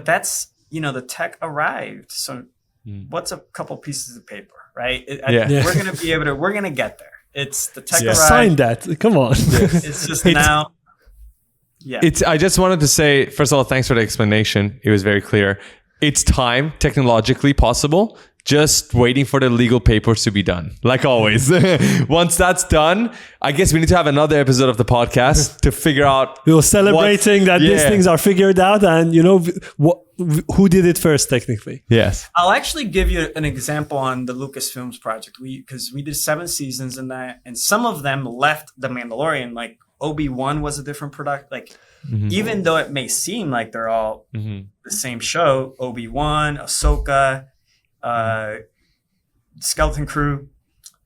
that's, the tech arrived. So what's a couple pieces of paper, right? We're going to get there. It's the tech arrived. Sign that. Come on. It's just now. Yeah. I just wanted to say, first of all, thanks for the explanation. It was very clear. It's time, technologically possible. Just waiting for the legal papers to be done, like always. Once that's done, I guess we need to have another episode of the podcast to figure out. We're celebrating that these things are figured out, and who did it first, technically. Yes. I'll actually give you an example on the Lucasfilms project. Because we did 7 seasons in that, and some of them left The Mandalorian. Like Obi-Wan was a different product. Like even though it may seem like they're all the same show, Obi-Wan, Ahsoka, Skeleton Crew,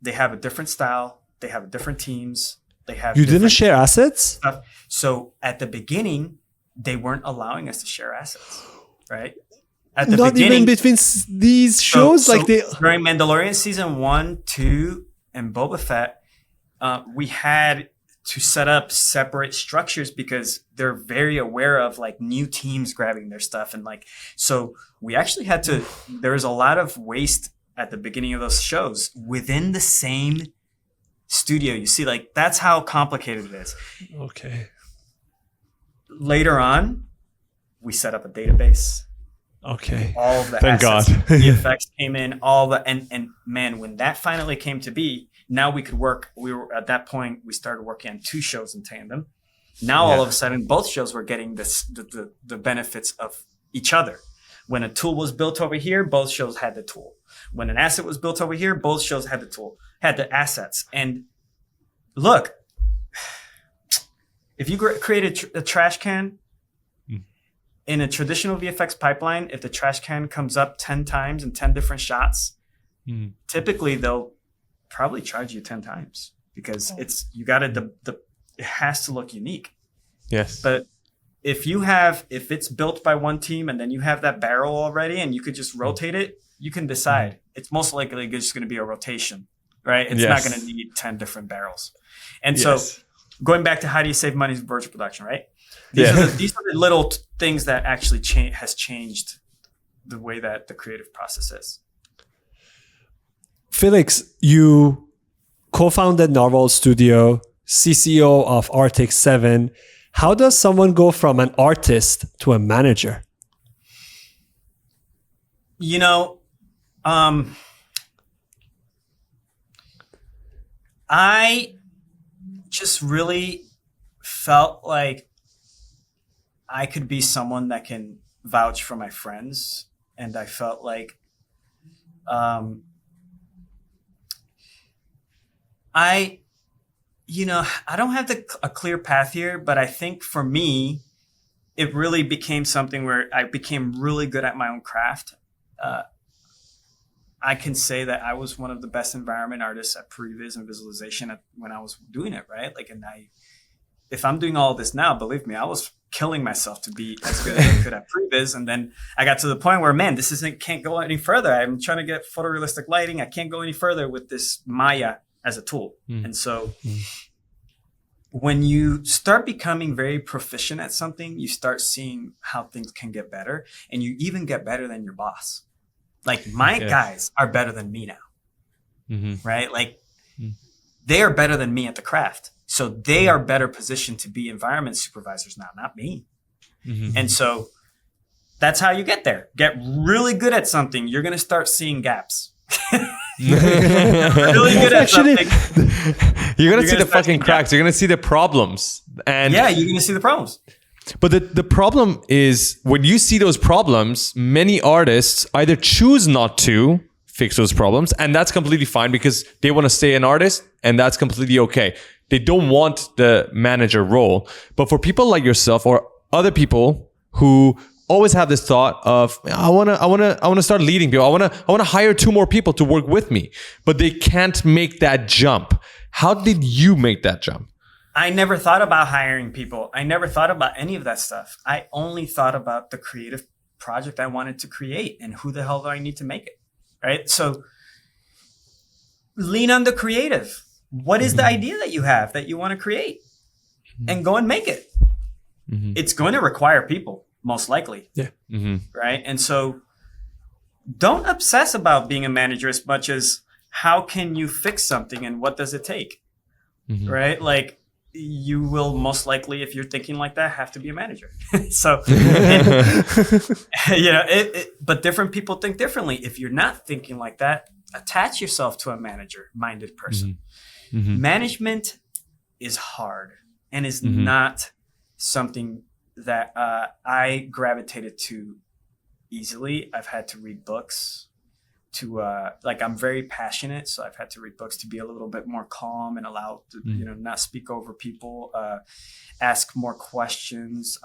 they have a different style. They have different teams. They have. You didn't share assets? Stuff. So at the beginning, they weren't allowing us to share assets, right? At the Not beginning, even between these shows, during Mandalorian season 1, 2, and Boba Fett, we had to set up separate structures because they're very aware of like new teams grabbing their stuff. And so we actually had to, there was a lot of waste at the beginning of those shows within the same studio. You see, like that's how complicated it is. Okay. Later on, we set up a database. Okay. All of the Thank assets, God. the effects came in, and man, when that finally came to be, now we could work. We were at that point. We started working on 2 shows in tandem. Now all of a sudden, both shows were getting the benefits of each other. When a tool was built over here, both shows had the tool. When an asset was built over here, both shows had the tool, had the assets. And look, if you create a trash can in a traditional VFX pipeline, if the trash can comes up 10 times in 10 different shots, typically they'll probably charge you 10 times because it has to look unique. Yes. But if it's built by one team and then you have that barrel already and you could just rotate it, you can decide. It's most likely just going to be a rotation, right? It's not going to need 10 different barrels. And so going back to how do you save money in virtual production, right? These are the little things that actually has changed the way that the creative process is. Felix, you co-founded Narwhal Studio, CCO of Arctic7. How does someone go from an artist to a manager? I just really felt like I could be someone that can vouch for my friends. And I felt like I don't have a clear path here, but I think for me, it really became something where I became really good at my own craft. I can say that I was one of the best environment artists at previs and visualization when I was doing it, right? If I'm doing all this now, believe me, I was killing myself to be as good as I could at previs. And then I got to the point where, man, can't go any further. I'm trying to get photorealistic lighting. I can't go any further with this Maya as a tool. And so when you start becoming very proficient at something, you start seeing how things can get better, and you even get better than your boss. Like my guys are better than me now, right? Like they are better than me at the craft. So they are better positioned to be environment supervisors now, not me. And so that's how you get there. Get really good at something. You're going to start seeing gaps. Really good at something. You're going to see the fucking cracks. You're going to see the problems. And yeah, you're going to see the problems. But the problem is when you see those problems, many artists either choose not to fix those problems, and that's completely fine because they want to stay an artist, and that's completely okay. They don't want the manager role. But for people like yourself or other people who always have this thought of, I want to start leading people. I want to hire 2 more people to work with me, but they can't make that jump. How did you make that jump? I never thought about hiring people. I never thought about any of that stuff. I only thought about the creative project I wanted to create and who the hell do I need to make it, right? So lean on the creative. What is the idea that you have that you want to create? And go and make it. It's going to require people, most likely. Yeah. Right? And so don't obsess about being a manager as much as how can you fix something and what does it take? Right? Like, you will most likely, if you're thinking like that, have to be a manager. So, but different people think differently. If you're not thinking like that, attach yourself to a manager-minded person. Management is hard and is not something that I gravitated to easily. I've had to read books to I'm very passionate, so I've had to read books to be a little bit more calm and allow to not speak over people, ask more questions,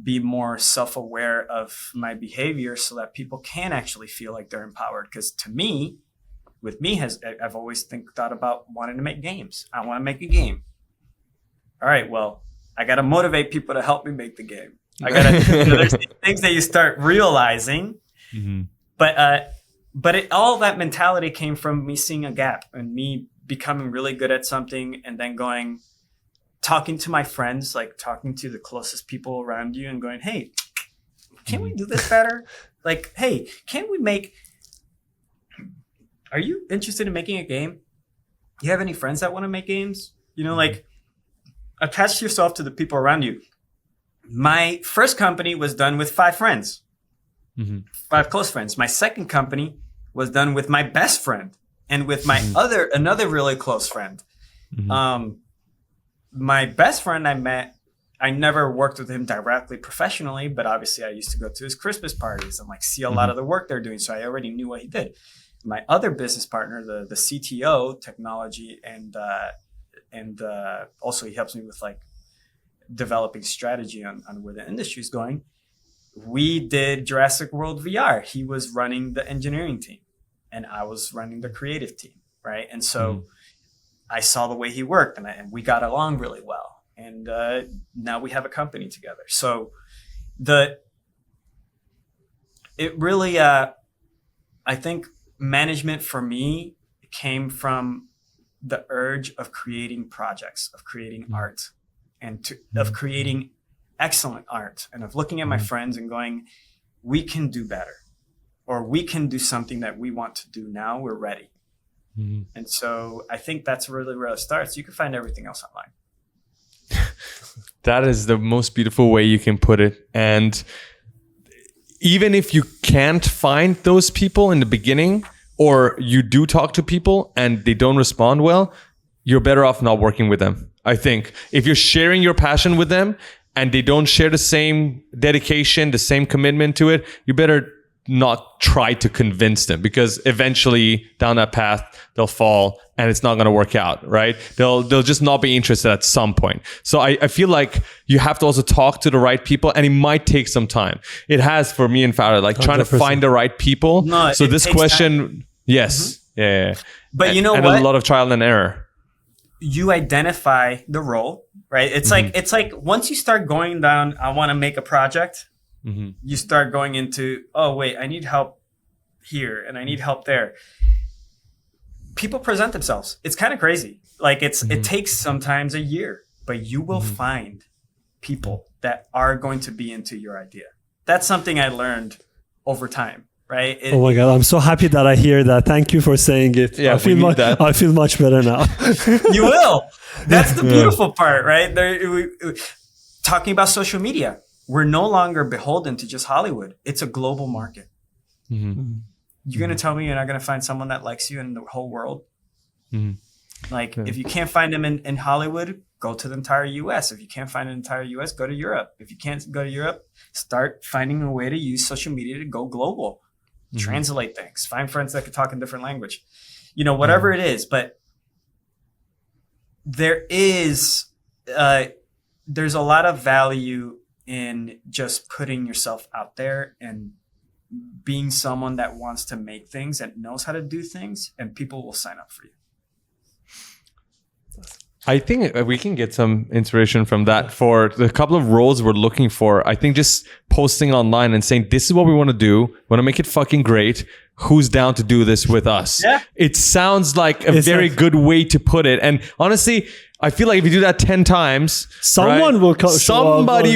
be more self-aware of my behavior so that people can actually feel like they're empowered. Because I've always thought about wanting to make games. I want to make a game. All right, well, I got to motivate people to help me make the game. I got to. There's these things that you start realizing, but all that mentality came from me seeing a gap and me becoming really good at something, and then talking to my friends, like talking to the closest people around you, and going, "Hey, can we do this better? Like, hey, can we make? Are you interested in making a game? You have any friends that want to make games? Like." Attach yourself to the people around you. My first company was done with 5 friends, 5 close friends. My second company was done with my best friend and with my another really close friend. My best friend I met, I never worked with him directly professionally, but obviously I used to go to his Christmas parties and see a lot of the work they're doing. So I already knew what he did. My other business partner, the CTO, technology, and also he helps me with developing strategy on where the industry is going. We did Jurassic World VR. He was running the engineering team and I was running the creative team, right? And so I saw the way he worked and we got along really well. And now we have a company together. So it really, I think management for me came from the urge of creating projects, of creating art, and of creating excellent art, and of looking at my friends and going, we can do better, or we can do something that we want to do now. We're ready. And so I think that's really where it starts. You can find everything else online. That is the most beautiful way you can put it. And even if you can't find those people in the beginning, or you do talk to people and they don't respond well, you're better off not working with them. I think if you're sharing your passion with them and they don't share the same dedication, the same commitment to it, you better not try to convince them, because eventually down that path they'll fall and it's not going to work out, right? They'll just not be interested at some point. So I feel like you have to also talk to the right people, and it might take some time. It has for me and Farah, trying to find the right people. No, so this question, time. Yes, yeah. But and, you know and what? A lot of trial and error. You identify the role, right? It's like once you start going down, I want to make a project. You start going into, oh wait, I need help here and I need help there. people present themselves. It's kind of crazy. Like it takes sometimes a year, but you will find people that are going to be into your idea. That's something I learned over time, right? Oh my God, I'm so happy that I hear that. Thank you for saying it. Yeah, I feel much better now. You will. That's the beautiful part, right? Talking about social media, we're no longer beholden to just Hollywood. It's a global market. You're going to tell me you're not going to find someone that likes you in the whole world? Like, if you can't find them in Hollywood, go to the entire US. If you can't find an entire US, go to Europe. If you can't go to Europe, start finding a way to use social media to go global. Translate things. Find friends that can talk in different language. You know, whatever it is. But there's a lot of value in just putting yourself out there and being someone that wants to make things and knows how to do things, and people will sign up for you. I think we can get some inspiration from that for the couple of roles we're looking for. I think just posting online and saying, this is what we want to do. We want to make it fucking great. Who's down to do this with us? Yeah. It sounds like a very good way to put it. And honestly, I feel like if you do that 10 times, somebody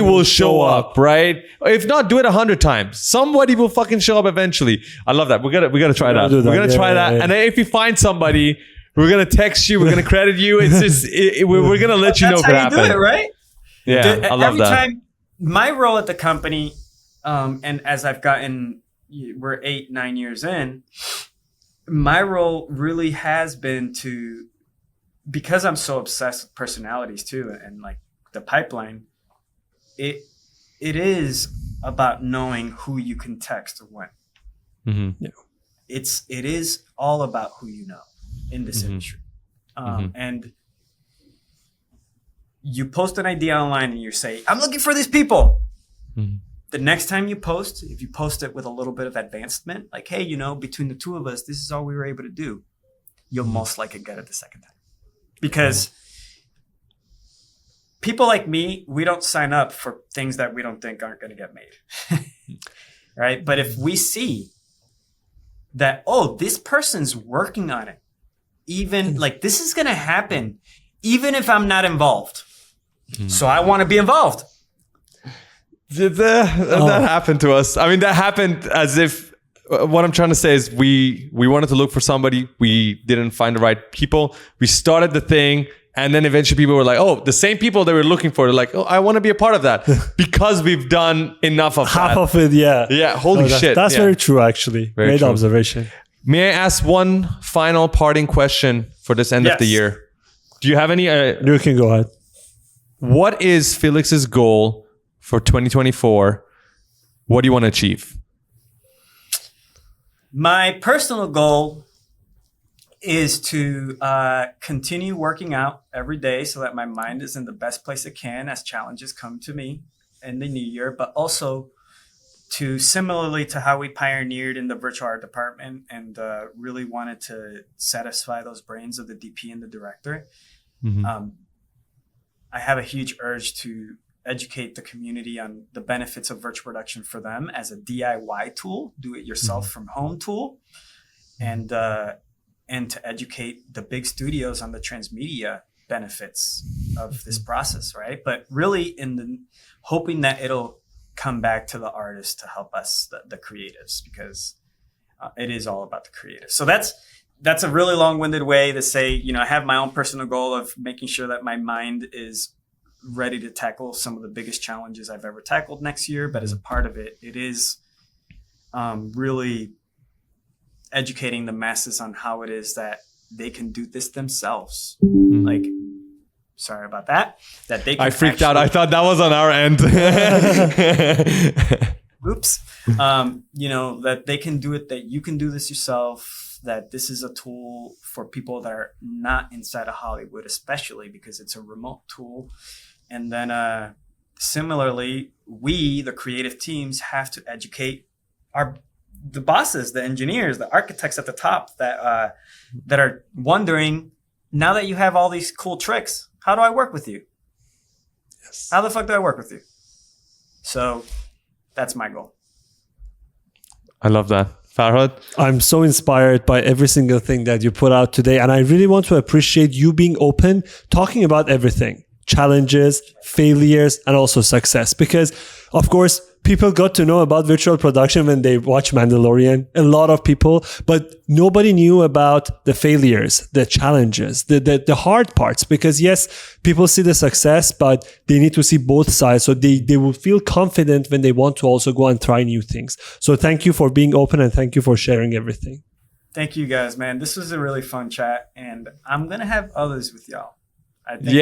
will show up, right? If not, do it 100 times. Somebody will fucking show up eventually. I love that. We gotta try that. We're gonna try that. And then if you find somebody, we're gonna text you. We're gonna credit you. It's just we're gonna let you know if it happens. That's how you do it, right? Yeah, I love that. Every time my role at the company, and as I've gotten, we're 8-9 years in, my role really has been to, because I'm so obsessed with personalities too, and like the pipeline, it is about knowing who you can text when. Yeah. It is all about who you know in this industry. And you post an idea online and you say, I'm looking for these people. The next time you post, if you post it with a little bit of advancement, like, hey, you know, between the two of us, this is all we were able to do, you'll most likely get it the second time. Because people like me, we don't sign up for things that we don't think aren't going to get made. Right? But if we see that, oh, this person's working on it, even like this is going to happen, even if I'm not involved. So I want to be involved. That happened to us. I mean, that happened as if, what I'm trying to say is we wanted to look for somebody. We didn't find the right people. We started the thing. And then eventually people were like, oh, the same people they were looking for. They're like, oh, I want to be a part of that because we've done enough of half that. of it. Yeah. Yeah. Holy shit. That's very true, actually. Great observation. May I ask one final parting question for this end of the year? Do you have any? You can go ahead. What is Felix's goal for 2024? What do you want to achieve? My personal goal is to continue working out every day so that my mind is in the best place it can as challenges come to me in the new year, but also to, similarly to how we pioneered in the virtual art department and really wanted to satisfy those brains of the DP and the director. I have a huge urge to educate the community on the benefits of virtual production for them as a DIY tool, do it yourself from home tool, and to educate the big studios on the transmedia benefits of this process, right? But really hoping that it'll come back to the artists to help us, the creatives, because it is all about the creatives. So that's a really long-winded way to say, you know, I have my own personal goal of making sure that my mind is ready to tackle some of the biggest challenges I've ever tackled next year. But as a part of it, it is really educating the masses on how it is that they can do this themselves. Like, sorry about that. That they can I freaked out. I thought that was on our end. Oops. You know, that they can do it, that you can do this yourself, that this is a tool for people that are not inside of Hollywood, especially because it's a remote tool. And then similarly, we, the creative teams, have to educate the bosses, the engineers, the architects at the top that are wondering, now that you have all these cool tricks, how do I work with you? Yes. How the fuck do I work with you? So that's my goal. I love that. Farhad? I'm so inspired by every single thing that you put out today. And I really want to appreciate you being open, talking about everything, challenges, failures, and also success. Because, of course, people got to know about virtual production when they watch Mandalorian, a lot of people, but nobody knew about the failures, the challenges, the hard parts. Because yes, people see the success, but they need to see both sides. So they will feel confident when they want to also go and try new things. So thank you for being open and thank you for sharing everything. Thank you guys, man. This was a really fun chat and I'm going to have others with y'all. I think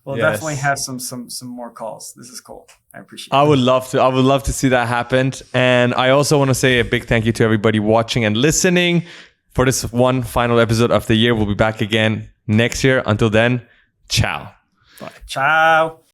we'll definitely have some more calls. This is cool. I appreciate it. I would love to see that happen. And I also want to say a big thank you to everybody watching and listening for this one final episode of the year. We'll be back again next year. Until then, ciao. Bye. Ciao.